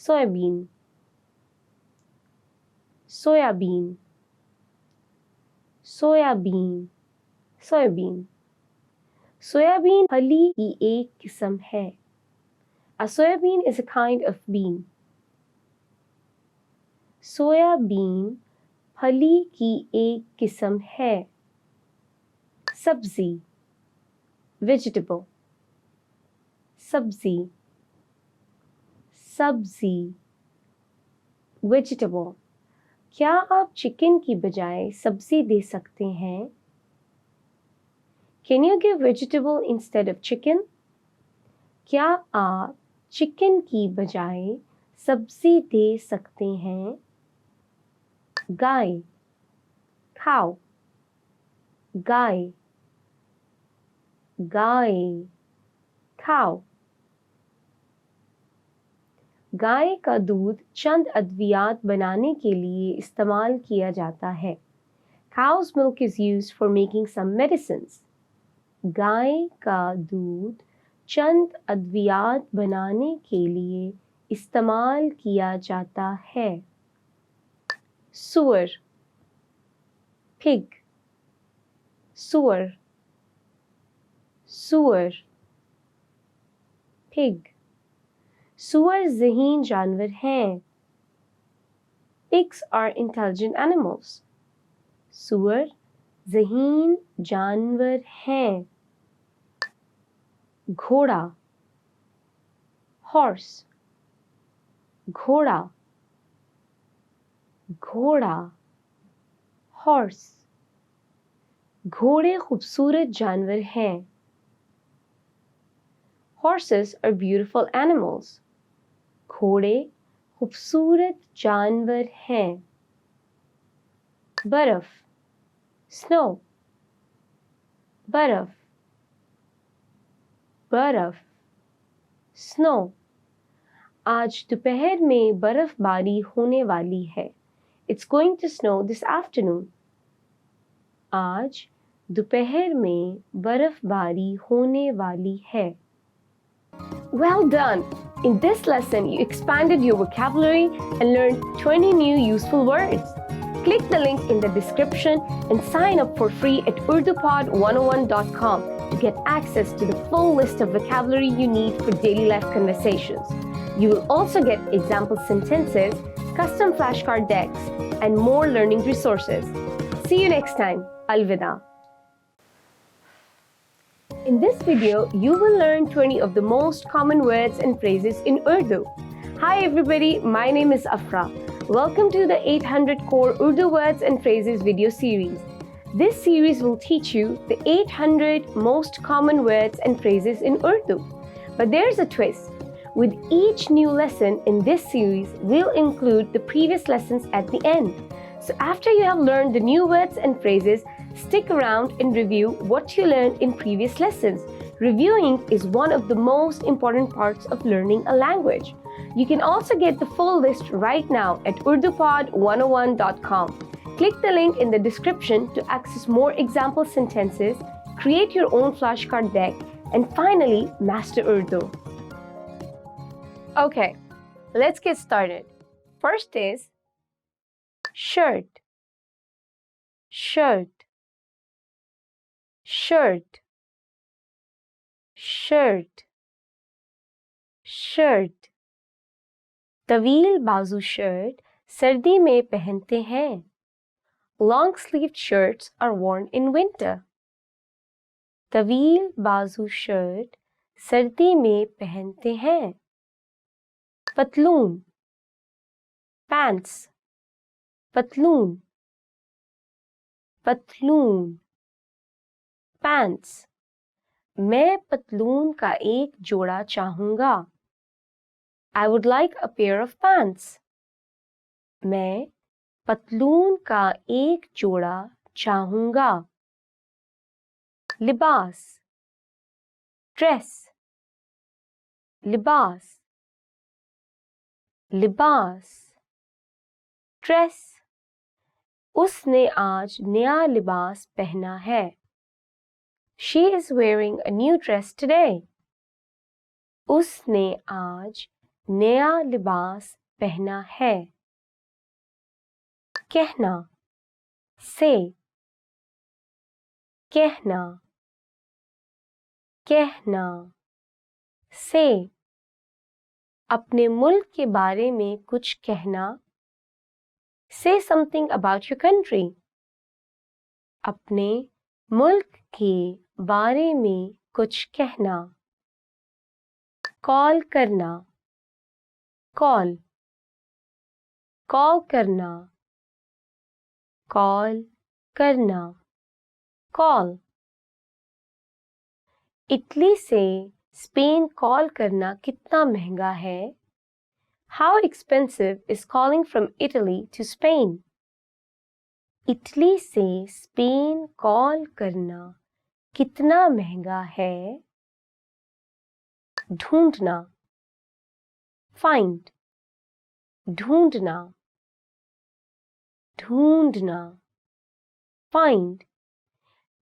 soybean, soybean, soybean, soybean. Soybean फली की एक किस्म है। A soybean is a kind of bean. Soybean फली की एक किस्म है। सब्जी, vegetable, सब्जी, सब्जी, vegetable. क्या आप चिकन की बजाय सब्जी दे सकते हैं? Can you give vegetable instead of chicken? क्या आप चिकन की बजाय सब्जी दे सकते हैं? गाय, cow, गाय, गाय, cow. गाय का दूध चंद अद्वियात बनाने के लिए इस्तेमाल किया जाता है. Cow's milk is used for making some medicines. गाय का दूध चंद अद्वियात बनाने के लिए इस्तेमाल किया जाता है. सुअर, pig, सुअर, सुअर, pig. सुअर ज़हीन जानवर हैं. Pigs are intelligent animals. सुअर ज़हीन जानवर हैं. घोड़ा, horse, घोड़ा, घोड़ा, horse. घोड़े खूबसूरत जानवर हैं. Horses are beautiful animals. घोड़े खूबसूरत जानवर हैं. बर्फ, snow, बर्फ, बर्फ, snow. आज दोपहर में बर्फबारी होने वाली है. It's going to snow this afternoon. आज दोपहर में बर्फबारी होने वाली है. Well done! In this lesson, you expanded your vocabulary and learned 20 new useful words. Click the link in the description and sign up for free at urdupod101.com to get access to the full list of vocabulary you need for daily life conversations. You will also get example sentences, custom flashcard decks, and more learning resources. See you next time. Alvida. In this video, you will learn 20 of the most common words and phrases in Urdu. Hi everybody, my name is Afra. Welcome to the 800 Core Urdu Words and Phrases video series. This series will teach you the 800 most common words and phrases in Urdu. But there's a twist. With each new lesson in this series, we'll include the previous lessons at the end. So after you have learned the new words and phrases, stick around and review what you learned in previous lessons. Reviewing is one of the most important parts of learning a language. You can also get the full list right now at urdupod101.com. Click the link in the description to access more example sentences, create your own flashcard deck, and finally master Urdu. Okay, let's get started. First is shirt, shirt, shirt, shirt, shirt. तवील बाजू shirt सर्दी में पहनते हैं. Long sleeved shirts are worn in winter. तवील बाजू shirt सर्दी में पहनते हैं. पतलून, pants, पतलून, पतलून, pants. मैं पतलून का एक जोड़ा चाहूँगा. I would like a pair of pants. मैं पतलून का एक जोड़ा चाहूँगा. लिबास, dress, लिबास, लिबास, dress. उसने आज नया लिबास पहना है. She is wearing a new dress today. उसने आज नया लिबास पहना है. कहना, say, कहना, कहना, say. अपने मुल्क के बारे में कुछ कहना. Say something about your country. अपने मुल्क के बारे में कुछ कहना. कॉल करना, कॉल, कॉल करना, कॉल करना, कॉल. इटली से स्पेन कॉल करना कितना महंगा है? How expensive is calling from Italy to Spain? Italy से स्पेन कॉल करना कितना महंगा है? ढूंढना, find, ढूंढना, ढूंढना, find.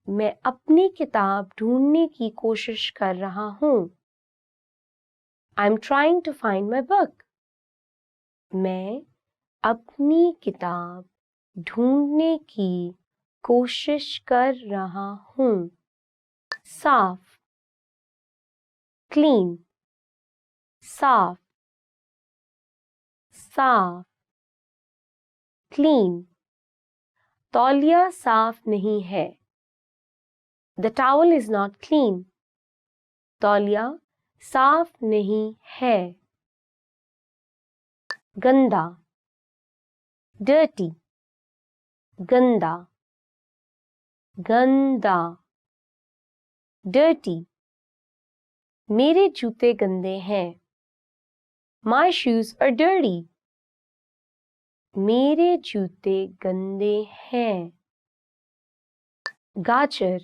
मैं अपनी किताब ढूंढने की कोशिश कर रहा हूँ. I'm trying to find my book. मैं अपनी किताब ढूंढने की कोशिश कर रहा हूँ. साफ, clean, साफ, साफ, clean. तौलिया साफ नहीं है. The towel is not clean. तौलिया साफ नहीं है. गंदा, dirty, गंदा, गंदा, dirty. मेरे जूते गंदे हैं. My shoes are dirty. मेरे जूते गंदे हैं. गाजर,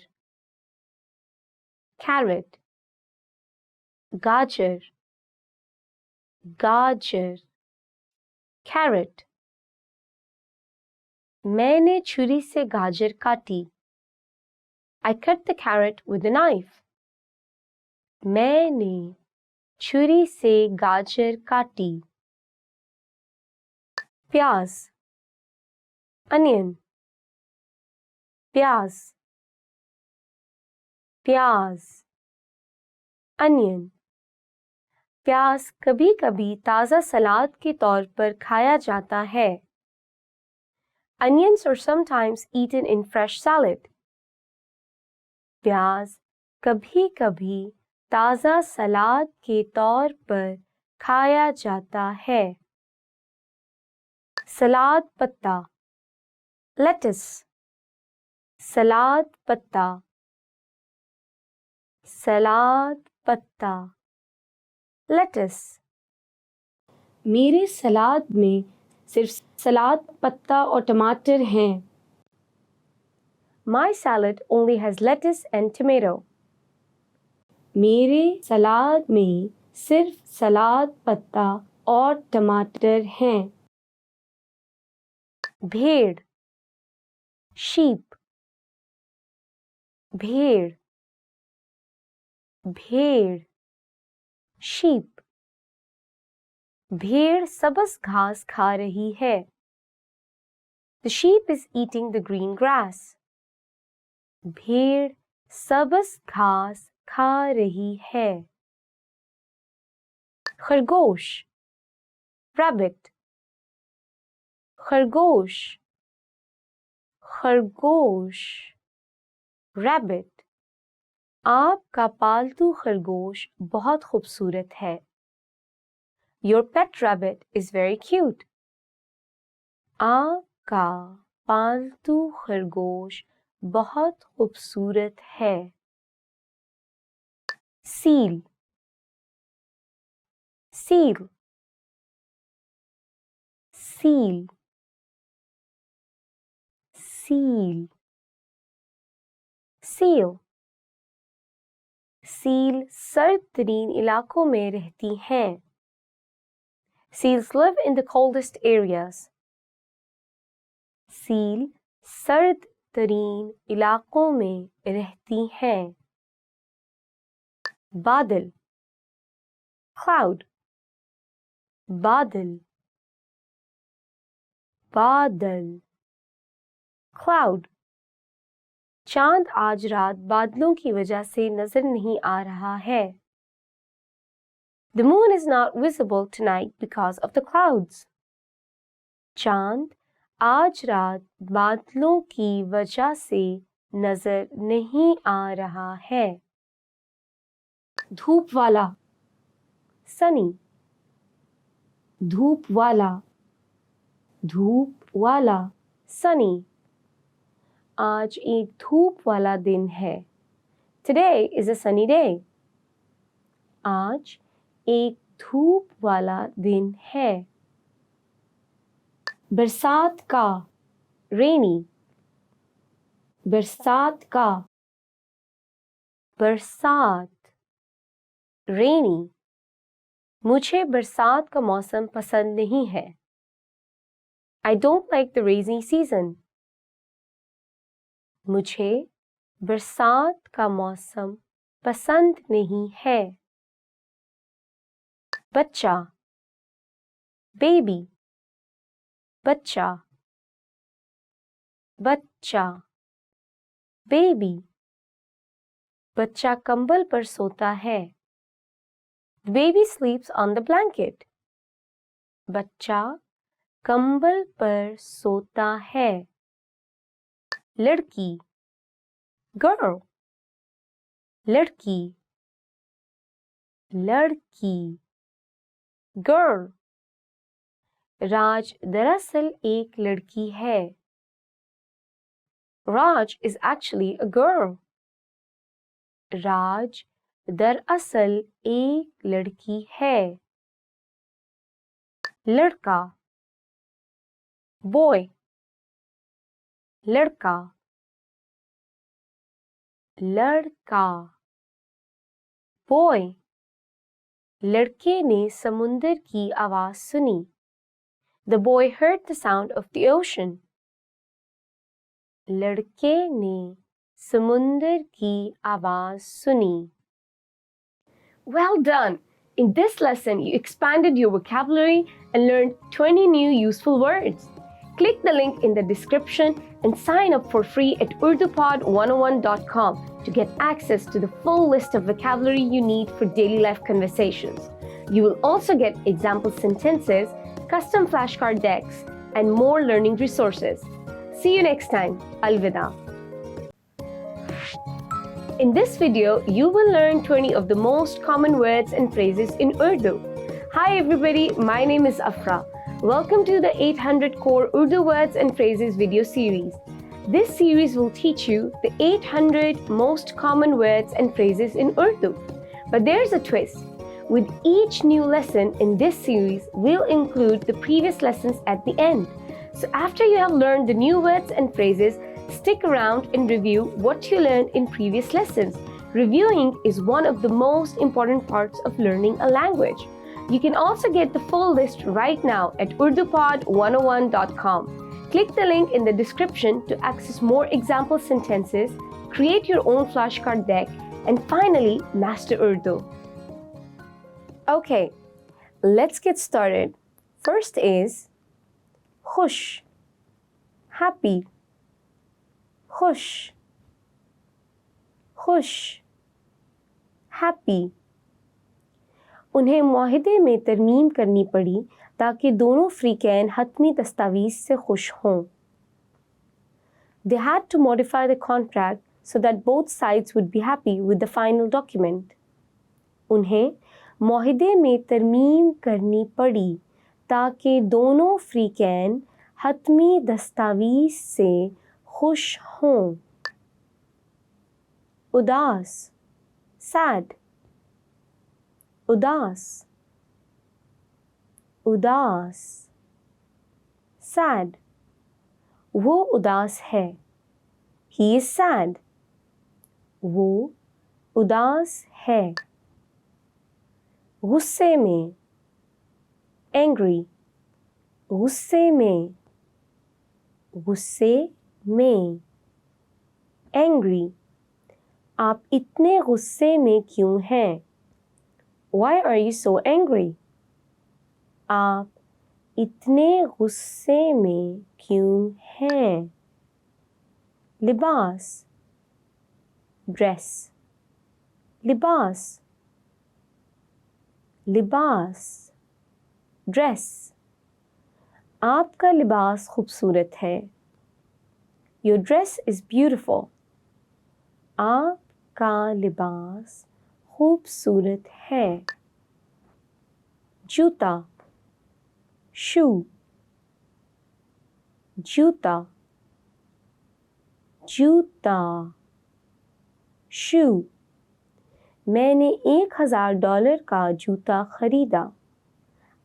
carrot, गाजर, गाजर, carrot. मैंने छुरी से गाजर काटी. I cut the carrot with a knife. मैंने छुरी से गाजर काटी. प्याज, onion, प्याज, प्याज, onion. प्याज कभी-कभी ताज़ा सलाद के तौर पर खाया जाता है. Onions are sometimes eaten in fresh salad. प्याज कभी-कभी ताज़ा सलाद के तौर पर खाया जाता है. सलाद पत्ता, lettuce, सलाद पत्ता, सलाद पत्ता, lettuce. मेरे सलाद में सिर्फ सलाद पत्ता और टमाटर हैं. My salad only has lettuce and tomato. मेरे सलाद में सिर्फ सलाद पत्ता और टमाटर हैं. भेड़, sheep, भेड़, भेड़, sheep. भेड़ सबज घास खा रही है. The sheep is eating the green grass. भेड़ सबज घास खा रही है. खरगोश, rabbit, खरगोश, खरगोश, rabbit. आपका पालतू खरगोश बहुत खूबसूरत है. Your pet rabbit is very cute. आपका पालतू खरगोश बहुत खूबसूरत है. seal, seal, seal, seal, seal. Seal सर्द तरीन इलाकों में रहती हैं. Seals live in the coldest areas. Seal सर्द तरीन इलाकों में रहती हैं. बादल, cloud, बादल, बादल, cloud. चांद आज रात बादलों की वजह से नजर नहीं आ रहा है. The moon is not visible tonight because of the clouds. चांद आज रात बादलों की वजह से नजर नहीं आ रहा है. धूप वाला, sunny, धूप वाला, धूप वाला, sunny. आज एक धूप वाला दिन है. Today is a sunny day. आज एक धूप वाला दिन है. बरसात का, rainy. बरसात का, बरसात, rainy. मुझे बरसात का मौसम पसंद नहीं है. I don't like the rainy season. मुझे बरसात का मौसम पसंद नहीं है. बच्चा, baby. बच्चा, बच्चा, baby. बच्चा कंबल पर सोता है. The baby sleeps on the blanket. बच्चा कंबल पर सोता है. लड़की, girl. लड़की, लड़की, girl. राज दरअसल एक लड़की है. Raj is actually a girl. राज दरअसल एक लड़की है. लड़का, boy. लड़का, लड़का, boy. लड़के ने समुंदर की आवाज सुनी. The boy heard the sound of the ocean. लड़के ने समुंदर की आवाज सुनी. Well done! In this lesson, you expanded your vocabulary and learned 20 new useful words. Click the link in the description and sign up for free at urdupod101.com to get access to the full list of vocabulary you need for daily life conversations. You will also get example sentences, custom flashcard decks, and more learning resources. See you next time. Alvida. In this video, you will learn 20 of the most common words and phrases in Urdu. Hi everybody, my name is Afra. Welcome to the 800 Core Urdu Words and Phrases video series. This series will teach you the 800 most common words and phrases in Urdu. But there's a twist. With each new lesson in this series, we'll include the previous lessons at the end. So after you have learned the new words and phrases, stick around and review what you learned in previous lessons. Reviewing is one of the most important parts of learning a language. You can also get the full list right now at urdupod101.com. Click the link in the description to access more example sentences, create your own flashcard deck, and finally master Urdu. Okay, let's get started. First is khush, happy. Khush, khush, happy. उन्हें मुआहदे में तरमीम करनी पड़ी ताकि दोनों फ्रीकैन हतमी दस्तावीज़ से खुश हों. They had to modify the contract so that both sides would be happy with the final document. उन्हें मुआहदे में तरमीम करनी पड़ी ताकि दोनों फ्रीकैन हतमी दस्तावीज़ से खुश हों. उदास, sad. उदास, उदास, sad. वो उदास है. He is sad. वो उदास है. गुस्से में, angry. गुस्से में, गुस्से में, angry. आप इतने गुस्से में क्यों हैं? Why are you so angry? आप इतने गुस्से में क्यों हैं? लिबास, dress. लिबास, लिबास, dress. आपका लिबास खूबसूरत है. Your dress is beautiful. आपका लिबास खूबसूरत है. जूता, shoe. जूता, जूता, shoe. मैंने $1,000 का जूता खरीदा.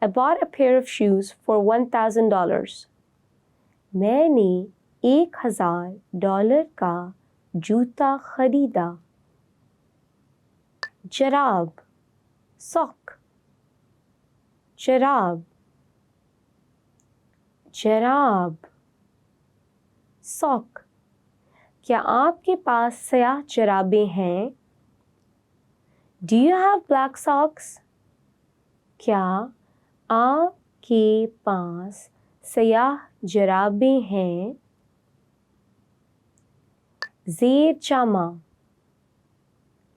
I bought a pair of shoes for $1,000. मैंने $1,000 का जूता खरीदा. जराब, sock. जराब, जराब, sock. क्या आपके पास स्याह जराबें हैं? Do you have black socks? क्या आपके पास स्याह जराबें हैं? ज़ेर जामा,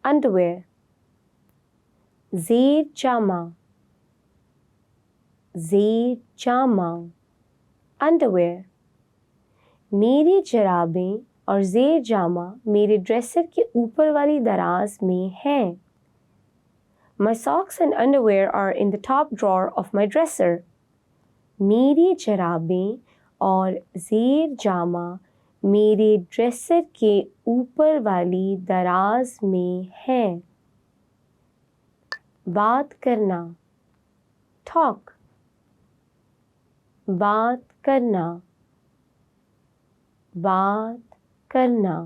underwear. ज़ेर जामा, ज़ेर जामा, underwear. मेरी जराबें और ज़ेर जामा मेरे ड्रेसर के ऊपर वाली दराज में हैं. My socks and underwear are in the top drawer of my dresser. मेरी जराबें और ज़ेर जामा मेरे ड्रेसर के ऊपर वाली दराज में हैं. बात करना, talk. बात करना, बात करना,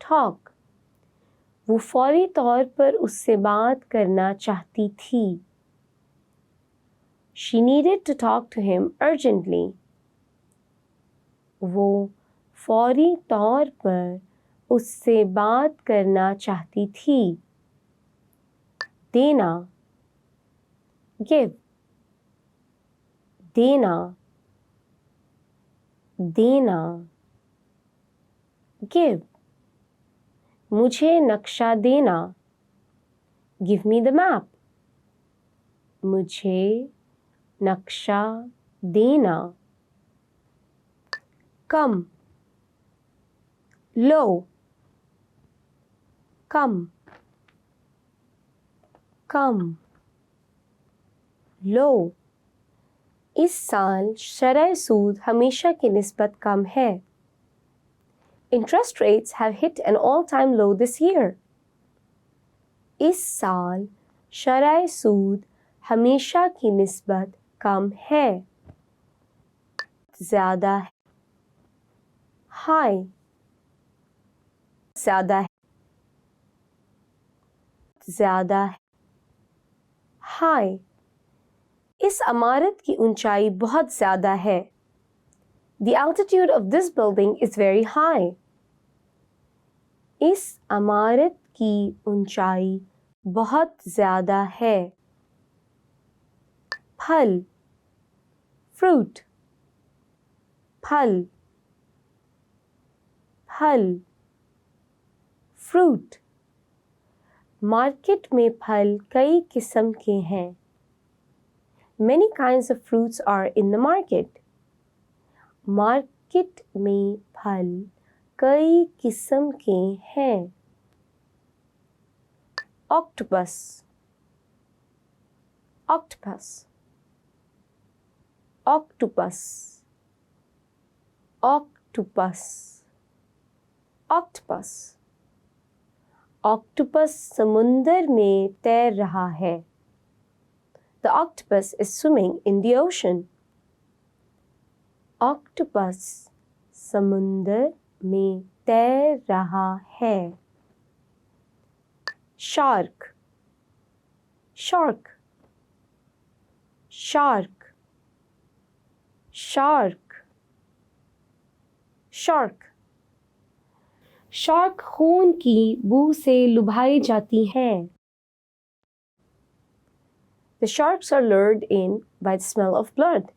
talk. वो फौरी तौर पर उससे बात करना चाहती थी. She needed to talk to him urgently. वो फौरी तौर पर उससे बात करना चाहती थी. देना, give. देना, देना, give. मुझे नक्शा देना. Give me the map. मुझे नक्शा देना. कम, low. कम, कम, low. इस साल शरह सूद हमेशा की निस्बत कम है. Interest rates have hit an all-time low this year. इस साल शरह सूद हमेशा की निस्बत कम है. ज़्यादा है, high. ज़्यादा है, ज़्यादा है, high. इस इमारत की ऊंचाई बहुत ज़्यादा है. The altitude of this building is very high. इस इमारत की ऊंचाई बहुत ज़्यादा है. फल, fruit. फल, फल, fruit. मार्केट में फल कई किस्म के हैं. Many kinds of fruits are in the market. Market में फल कई किस्म के हैं. Octopus, octopus, octopus, octopus, octopus. Octopus समुंदर में तैर रहा है. The octopus is swimming in the ocean. Octopus समुंदर में तैर रहा है. Shark, shark, shark, shark, shark. Shark खून की बू से लुभाई जाती हैं. The sharks are lured in by the smell of blood.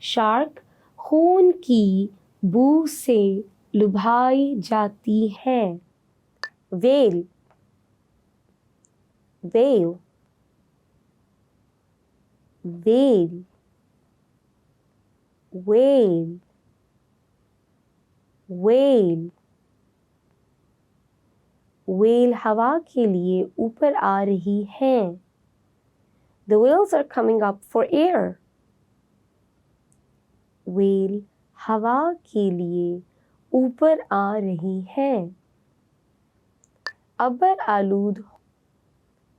Shark खून की बू से लुभाई जाती हैं. Whale, whale, whale, whale, whale. Whale हवा के लिए ऊपर आ रही हैं. The whales are coming up for air. Whale हवा के लिए ऊपर आ रही हैं. अबर आलूद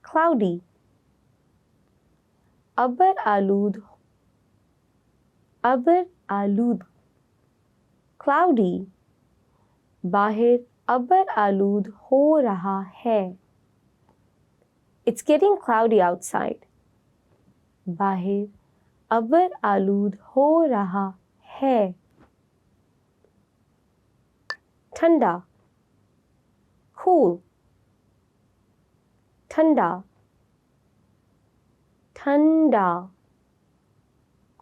cloudy, अबर आलूद cloudy, बाहर अबर आलूद हो रहा है. It's getting cloudy outside. बाहर अबर आलूद हो रहा है. ठंडा cool, ठंडा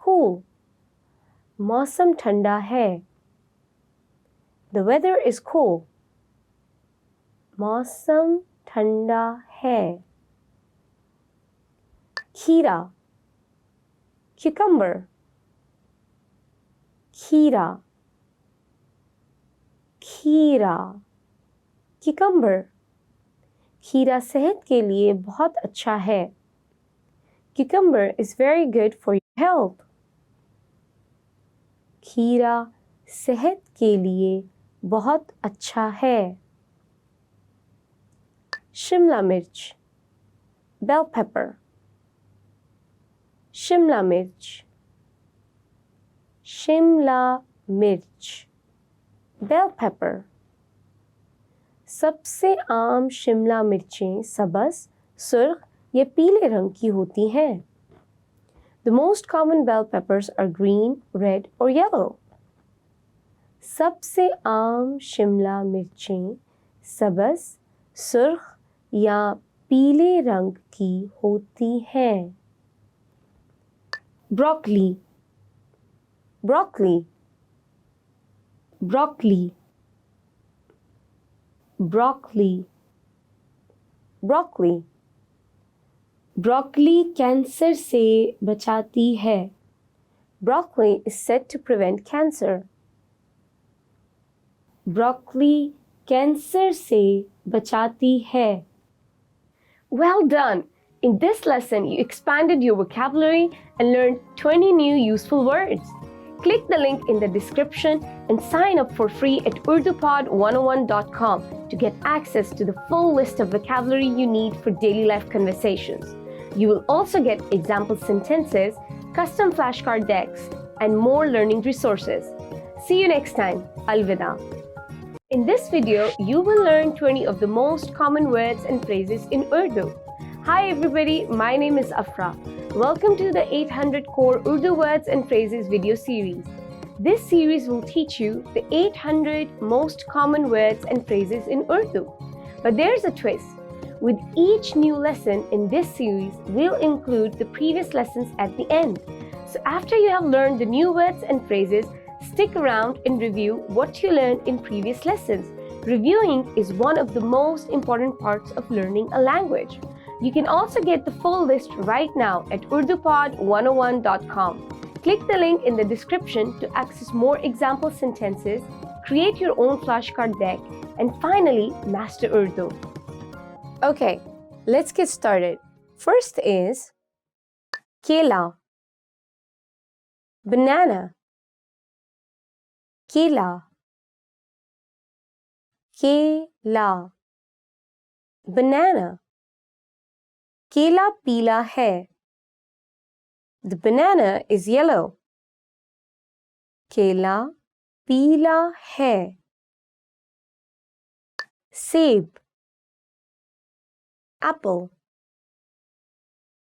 cool, मौसम ठंडा है. The weather is cool. मौसम ठंडा है. खीरा cucumber, खीरा cucumber, खीरा सेहत के लिए बहुत अच्छा है. Cucumber is very good for your health. खीरा सेहत के लिए बहुत अच्छा है. शिमला मिर्च bell pepper, शिमला मिर्च bell pepper. सबसे आम शिमला मिर्चें सब्ज, सुर्ख या पीले रंग की होती हैं. The most common bell peppers are green, red or yellow. सबसे आम शिमला मिर्चें सब्ज, सुर्ख या पीले रंग की होती हैं. ब्रोकली ब्रोकली कैंसर से बचाती है. Broccoli is said to prevent cancer. Broccoli cancer से बचाती है. Well done! In this lesson, you expanded your vocabulary and learned 20 new useful words. Click the link in the description and sign up for free at urdupod101.com to get access to the full list of vocabulary you need for daily life conversations. You will also get example sentences, custom flashcard decks, and more learning resources. See you next time. Alvida. In this video, you will learn 20 of the most common words and phrases in Urdu. Hi everybody, my name is Afra. Welcome to the 800 Core Urdu Words and Phrases video series. This series will teach you the 800 most common words and phrases in Urdu. But there's a twist. With each new lesson in this series, we'll include the previous lessons at the end. So after you have learned the new words and phrases, stick around and review what you learned in previous lessons. Reviewing is one of the most important parts of learning a language. You can also get the full list right now at urdupod101.com. Click the link in the description to access more example sentences, create your own flashcard deck, and finally master Urdu. Okay, let's get started. First is kela, banana, kela, banana. केला पीला है. The banana is yellow. केला पीला है. सेब, apple,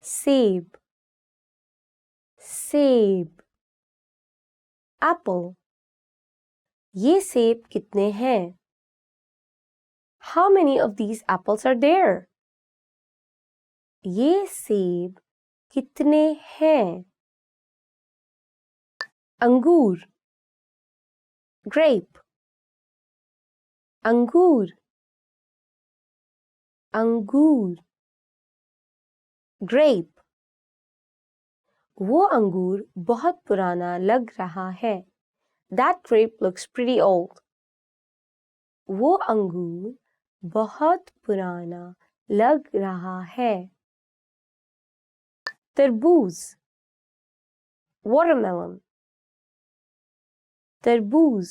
सेब, apple. ये सेब कितने हैं? How many of these apples are there? ये सेब कितने हैं? अंगूर, grape, अंगूर, grape. वो अंगूर बहुत पुराना लग रहा है. That grape looks pretty old. वो अंगूर बहुत पुराना लग रहा है. तरबूज, watermelon, तरबूज,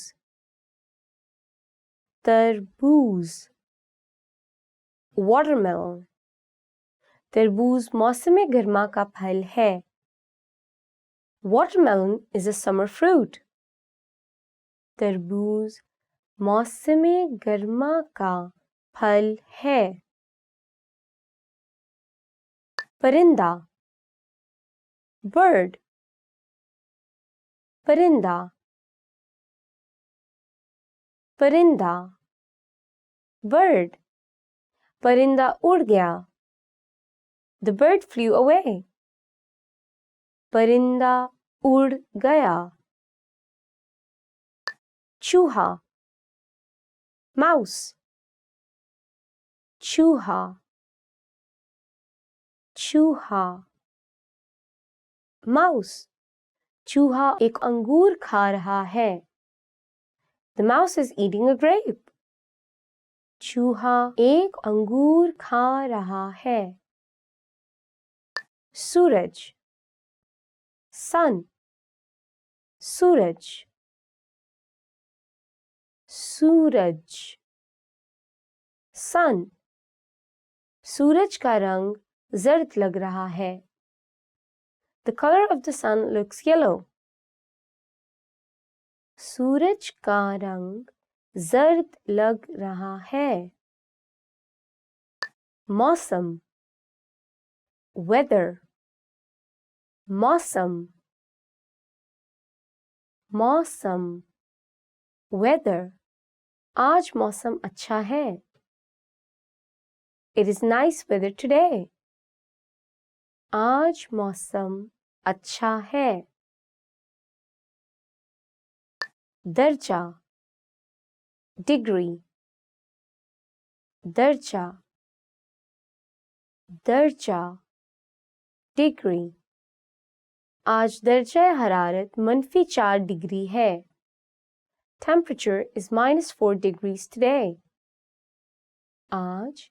watermelon. तरबूज मौसम गर्मा का फल है. Watermelon is a summer fruit. तरबूज मौसम गर्मा का फल है. परिंदा bird. परिंदा परिंदा bird. परिंदा उड़ गया. The bird flew away. परिंदा उड़ गया. चूहा mouse. चूहा चूहा mouse. चूहा एक अंगूर खा रहा है. The mouse is eating a grape. चूहा एक अंगूर खा रहा है. सूरज sun. सूरज सूरज sun. सूरज का रंग जर्द लग रहा है. The color of the sun looks yellow. सूरज का रंग जर्द लग रहा है. मौसम weather. मौसम मौसम weather. आज मौसम अच्छा है. It is nice weather today. आज मौसम अच्छा है. दर्जा degree. दर्जा दर्जा degree. आज दर्जा हरारत -4 डिग्री है. Temperature is -4 degrees today. आज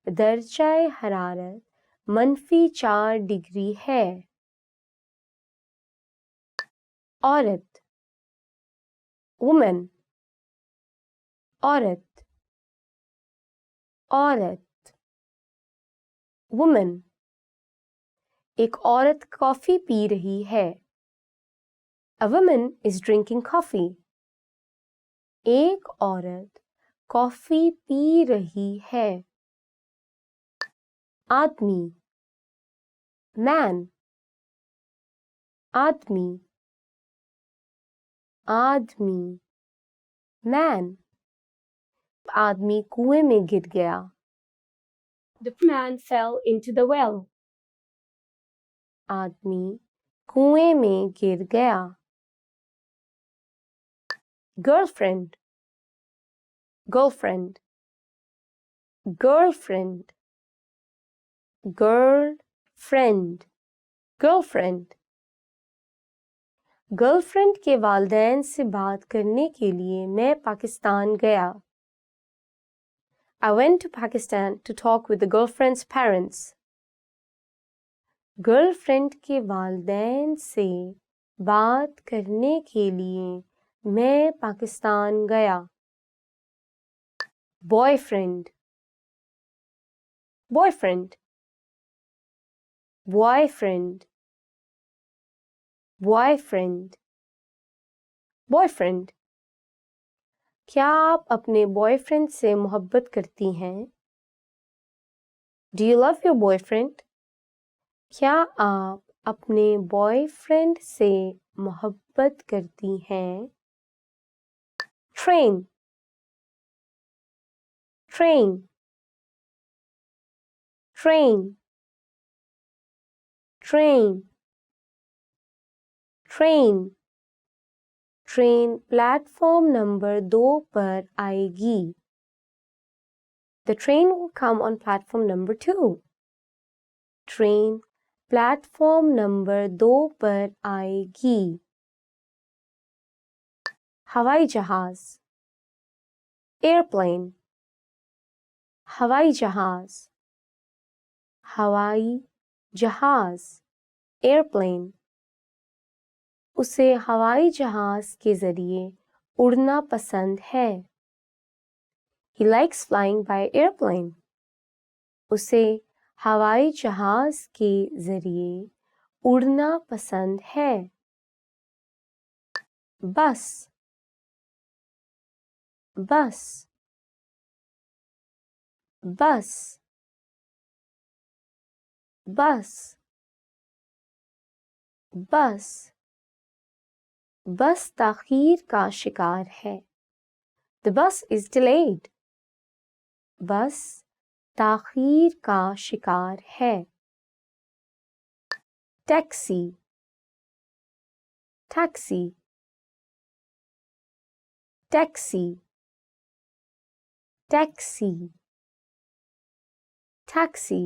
दर्जा हरारत -4 डिग्री है. औरत woman. औरत औरत woman. एक औरत कॉफी पी रही है. A woman is drinking coffee. एक औरत कॉफी पी रही है. आदमी man. आदमी आदमी man. आदमी कुएं में गिर गया. The man fell into the well. आदमी कुएं में गिर गया. Girlfriend girlfriend girlfriend girlfriend girlfriend. Girlfriend के वालिदैन से बात करने के लिए मैं पाकिस्तान गया. I went to Pakistan to talk with the girlfriend's parents. Girlfriend के वालिदैन से बात करने के लिए मैं पाकिस्तान गया. Boyfriend boyfriend boyfriend boyfriend boyfriend. क्या आप अपने बॉयफ्रेंड से मोहब्बत करती हैं? Do you love your boyfriend? क्या आप अपने बॉयफ्रेंड से मोहब्बत करती हैं? Train train train train train. Train platform number 2 पर आएगी. The train will come on platform number 2. Train platform number 2 पर आएगी. हवाई जहाज एयरप्लेन हवाई जहाज हवाई जहाज एयरप्लेन. उसे हवाई जहाज के जरिए उड़ना पसंद है. He likes flying by airplane. उसे हवाई जहाज के जरिए उड़ना पसंद है। बस, बस, बस, बस, बस, बस ताखीर का शिकार है। The bus is delayed. बस ताखीर का शिकार है। Taxi, taxi, taxi, taxi, taxi.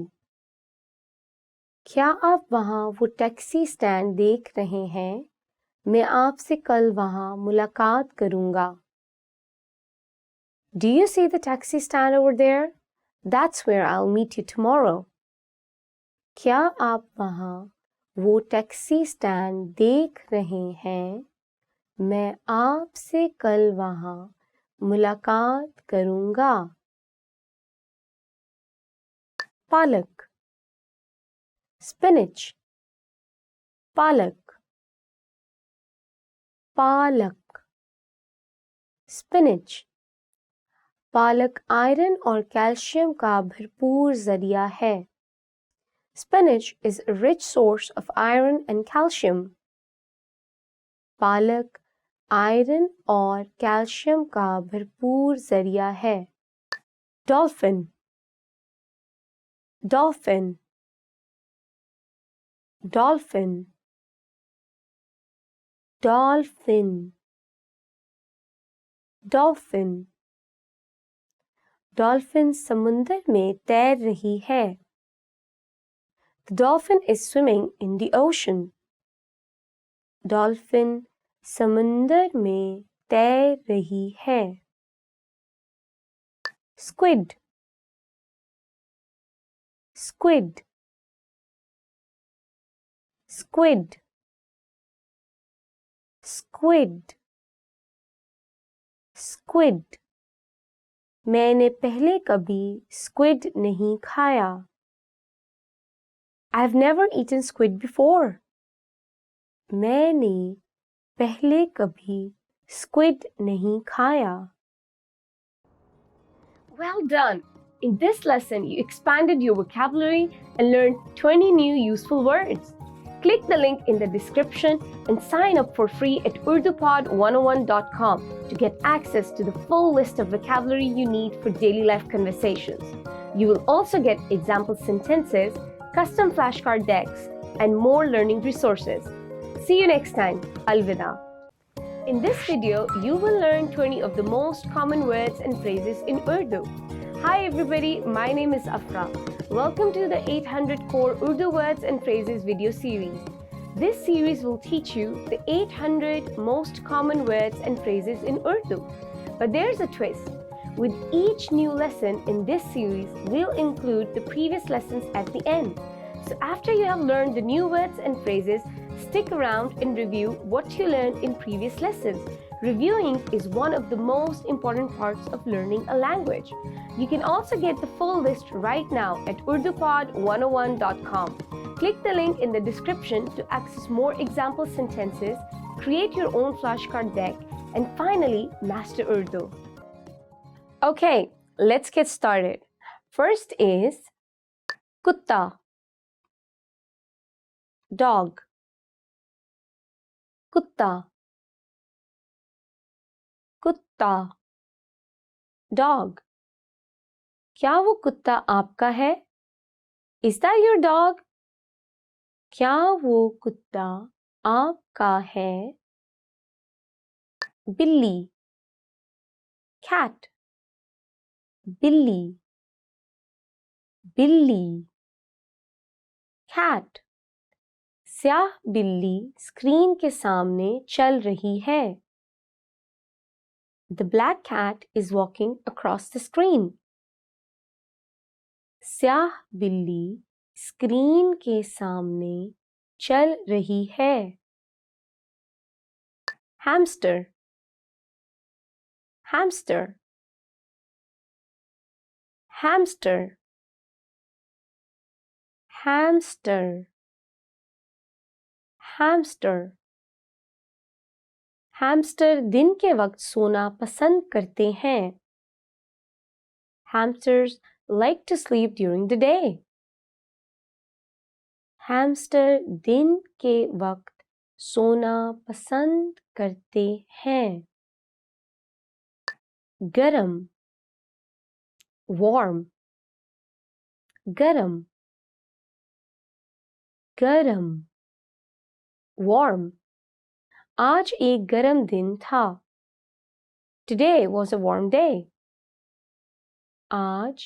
क्या आप वहाँ वो टैक्सी स्टैंड देख रहे हैं? मैं आपसे कल वहाँ मुलाकात करूँगा। Do you see the taxi stand over there? That's where I'll meet you tomorrow. क्या आप वहाँ वो टैक्सी स्टैंड देख रहे हैं? मैं आपसे कल वहाँ मुलाकात करूँगा। पालक, spinach, पालक, पालक, spinach। पालक आयरन और कैल्शियम का भरपूर जरिया है। Spinach is a rich source of iron and calcium. पालक आयरन और कैल्शियम का भरपूर जरिया है। Dolphin, dolphin, dolphin, dolphin, dolphin। Dolphin समुंदर में तैर रही है। The dolphin is swimming in the ocean. Dolphin समुंदर में तैर रही है। Squid, squid, squid, squid, squid। मैंने पहले कभी squid नहीं खाया। I've never eaten squid before. मैंने पहले कभी squid नहीं खाया। Well done! In this lesson, you expanded your vocabulary and learned 20 new useful words. Click the link in the description and sign up for free at urdupod101.com to get access to the full list of vocabulary you need for daily life conversations. You will also get example sentences, custom flashcard decks, and more learning resources. See you next time. Alvida. In this video, you will learn 20 of the most common words and phrases in Urdu. Hi everybody, my name is Afra. Welcome to the 800 Core Urdu Words and Phrases video series. This series will teach you the 800 most common words and phrases in Urdu. But there's a twist. With each new lesson in this series, we'll include the previous lessons at the end. So after you have learned the new words and phrases, stick around and review what you learned in previous lessons. Reviewing is one of the most important parts of learning a language. You can also get the full list right now at urdupod101.com. Click the link in the description to access more example sentences, create your own flashcard deck, and finally master Urdu. Okay, let's get started. First is kutta, dog. Kutta, kutta, dog. क्या वो कुत्ता आपका है? Is that your dog? क्या वो कुत्ता आपका है? बिल्ली, cat, बिल्ली, बिल्ली, cat. स्याह बिल्ली स्क्रीन के सामने चल रही है। The black cat is walking across the screen. स्याह बिल्ली स्क्रीन के सामने चल रही है। Hamster, hamster, hamster, hamster, hamster. Hamster दिन के वक्त सोना पसंद करते हैं. Hamsters like to sleep during the day. Hamster दिन के वक्त सोना पसंद करते हैं. गरम, warm, गरम, गरम, warm. आज एक गरम दिन था. Today was a warm day. आज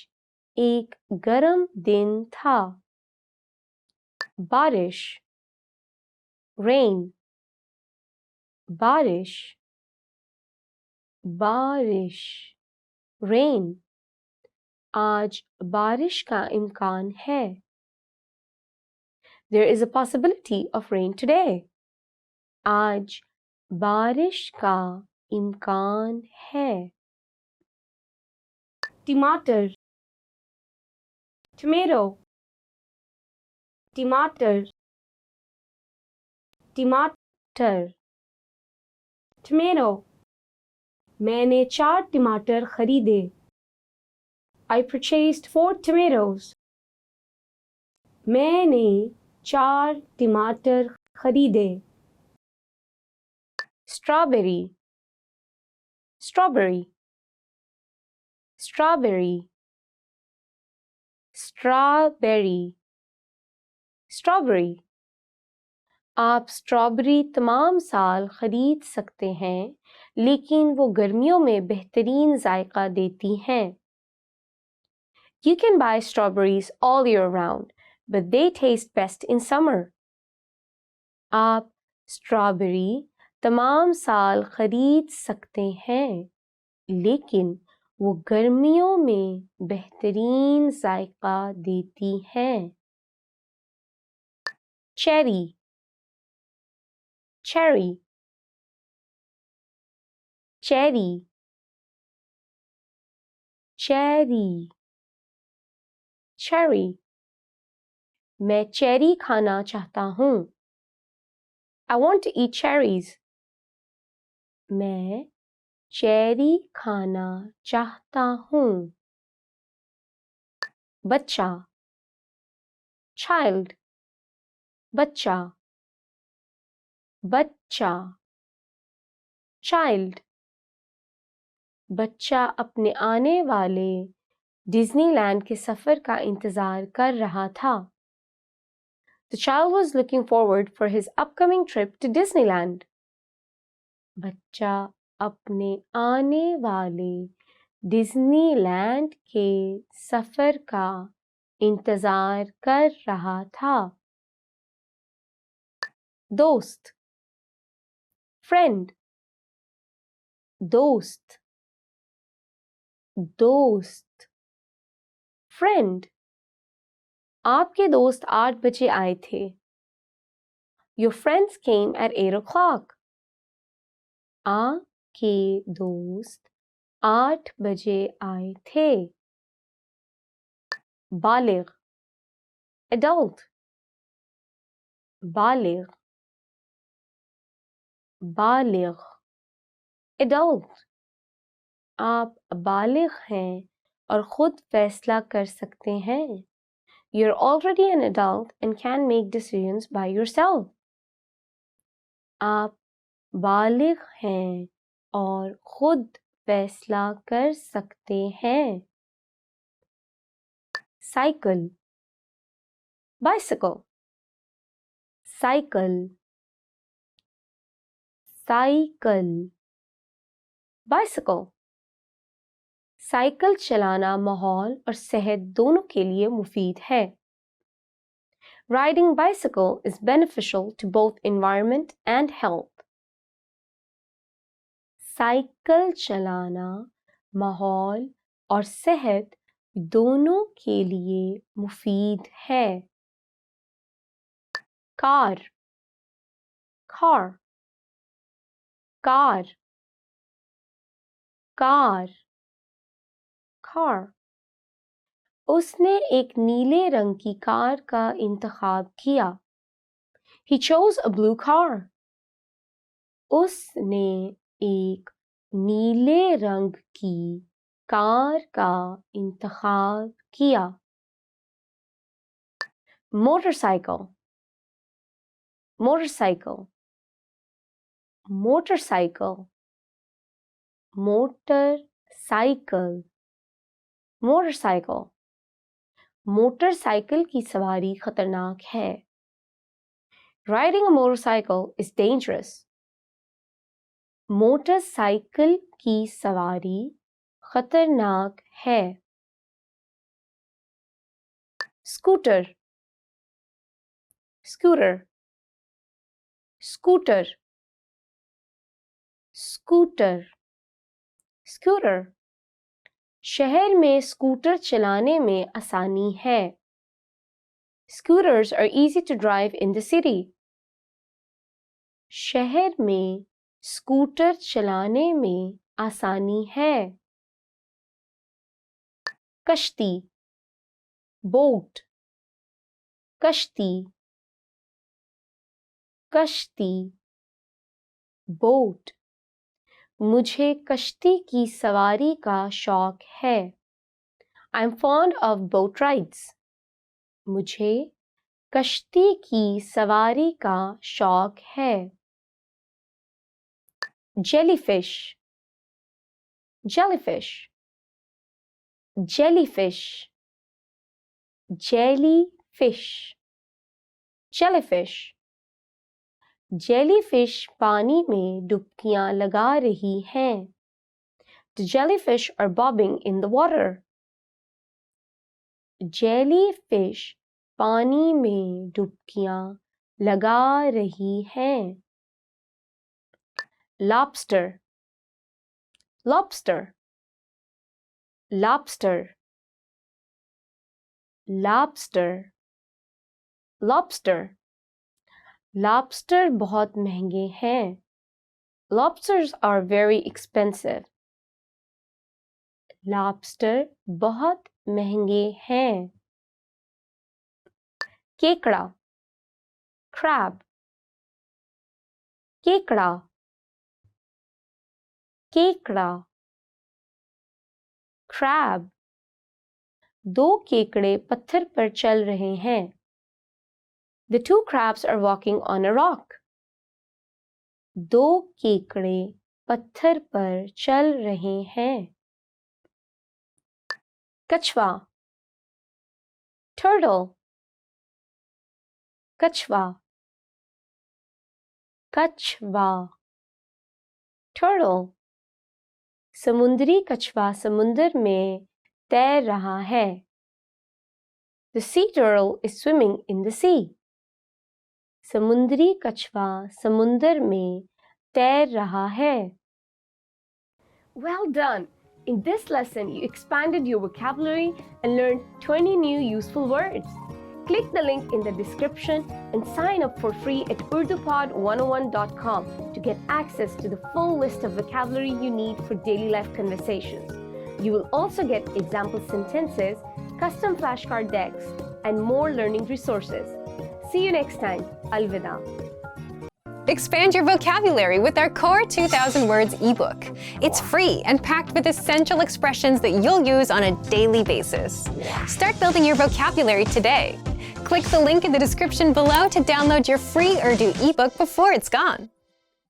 एक गरम दिन था. बारिश, rain, बारिश, बारिश, rain. आज बारिश का इम्कान है. There is a possibility of rain today. आज बारिश का इम्कान है. टमाटर, tomato, टमाटर, टमाटर, tomato. मैंने 4 टमाटर खरीदे. I purchased 4 tomatoes. मैंने 4 टमाटर खरीदे. Strawberry, strawberry, strawberry, strawberry, strawberry. आप स्ट्रॉबेरी तमाम साल खरीद सकते हैं, लेकिन वो गर्मियों में बेहतरीन जायका देती हैं. You can buy strawberries all year round, but they taste best in summer. आप स्ट्रॉबेरी तमाम साल खरीद सकते हैं, लेकिन वो गर्मियों में बेहतरीन जायका देती हैं. Cherry, cherry, cherry, cherry, cherry. मैं चेरी खाना चाहता हूँ. I want to eat cherries. मैं चेरी खाना चाहता हूँ. बच्चा, child, बच्चा, बच्चा, child. बच्चा अपने आने वाले डिज्नीलैंड के सफर का इंतजार कर रहा था. The child was looking forward for his upcoming trip to Disneyland. बच्चा अपने आने वाले डिज्नीलैंड के सफर का इंतजार कर रहा था. दोस्त, friend, दोस्त, दोस्त, friend. आपके दोस्त 8 बजे आए थे. Your friends came at 8 o'clock. आपके दोस्त 8 बजे आए थे. बालिग, adult, बालिग, बालिग, adult. आप बालिग हैं और खुद फैसला कर सकते हैं. You're already an adult and can make decisions by yourself. आप बालिग हैं और खुद फैसला कर सकते हैं. Cycle, bicycle, cycle, cycle, bicycle. Cycle चलाना माहौल और सेहत दोनों के लिए मुफीद है. Riding bicycle is beneficial to both environment and health. Cycle चलाना माहौल और सेहत दोनों के लिए मुफीद है. Car, car, car, car, car. उसने एक नीले रंग की कार का इंतखाब किया. He chose a blue car. उसने एक नीले रंग की कार का इंतखाब किया. Motorcycle. Motorcycle. Motorcycle. Motorcycle. Motorcycle. Motorcycle की सवारी खतरनाक है. Riding a motorcycle is dangerous. Motorcycle की सवारी खतरनाक है. Scooter. Scooter. Scooter. Scooter. Scooter. शहर में स्कूटर चलाने में आसानी है. Scooters are easy to drive in the city. शहर में स्कूटर चलाने में आसानी है. कश्ती. Boat. कश्ती. कश्ती. Boat. मुझे कश्ती की सवारी का शौक है. I'm fond of boat rides. मुझे कश्ती की सवारी का शौक है. Jellyfish. Jellyfish. Jellyfish. Jellyfish. Jellyfish. Jellyfish पानी में डुबकियां लगा रही हैं. The jellyfish are bobbing in the water. Jellyfish पानी में डुबकियां लगा रही हैं. Lobster. Lobster. Lobster. Lobster. Lobster. Lobster बहुत महंगे हैं. Lobsters are very expensive. Lobster बहुत महंगे हैं. केकड़ा. Crab. केकड़ा. केकड़ा. Crab. दो केकड़े पत्थर पर चल रहे हैं. The two crabs are walking on a rock. दो केकड़े पत्थर पर चल रहे हैं. कछवा. Turtle. कछवा. कछवा. Turtle. समुद्री कछवा समुद्र में तैर रहा है. The sea turtle is swimming in the sea. समुद्री कछवा समुद्र में तैर रहा है. Well done! In this lesson, you expanded your vocabulary and learned 20 new useful words. Click the link in the description and sign up for free at urdupod101.com to get access to the full list of vocabulary you need for daily life conversations. You will also get example sentences, custom flashcard decks, and more learning resources. See you next time. Alvida. Expand your vocabulary with our Core 2000 Words ebook. It's free and packed with essential expressions that you'll use on a daily basis. Start building your vocabulary today. Click the link in the description below to download your free Urdu ebook before it's gone.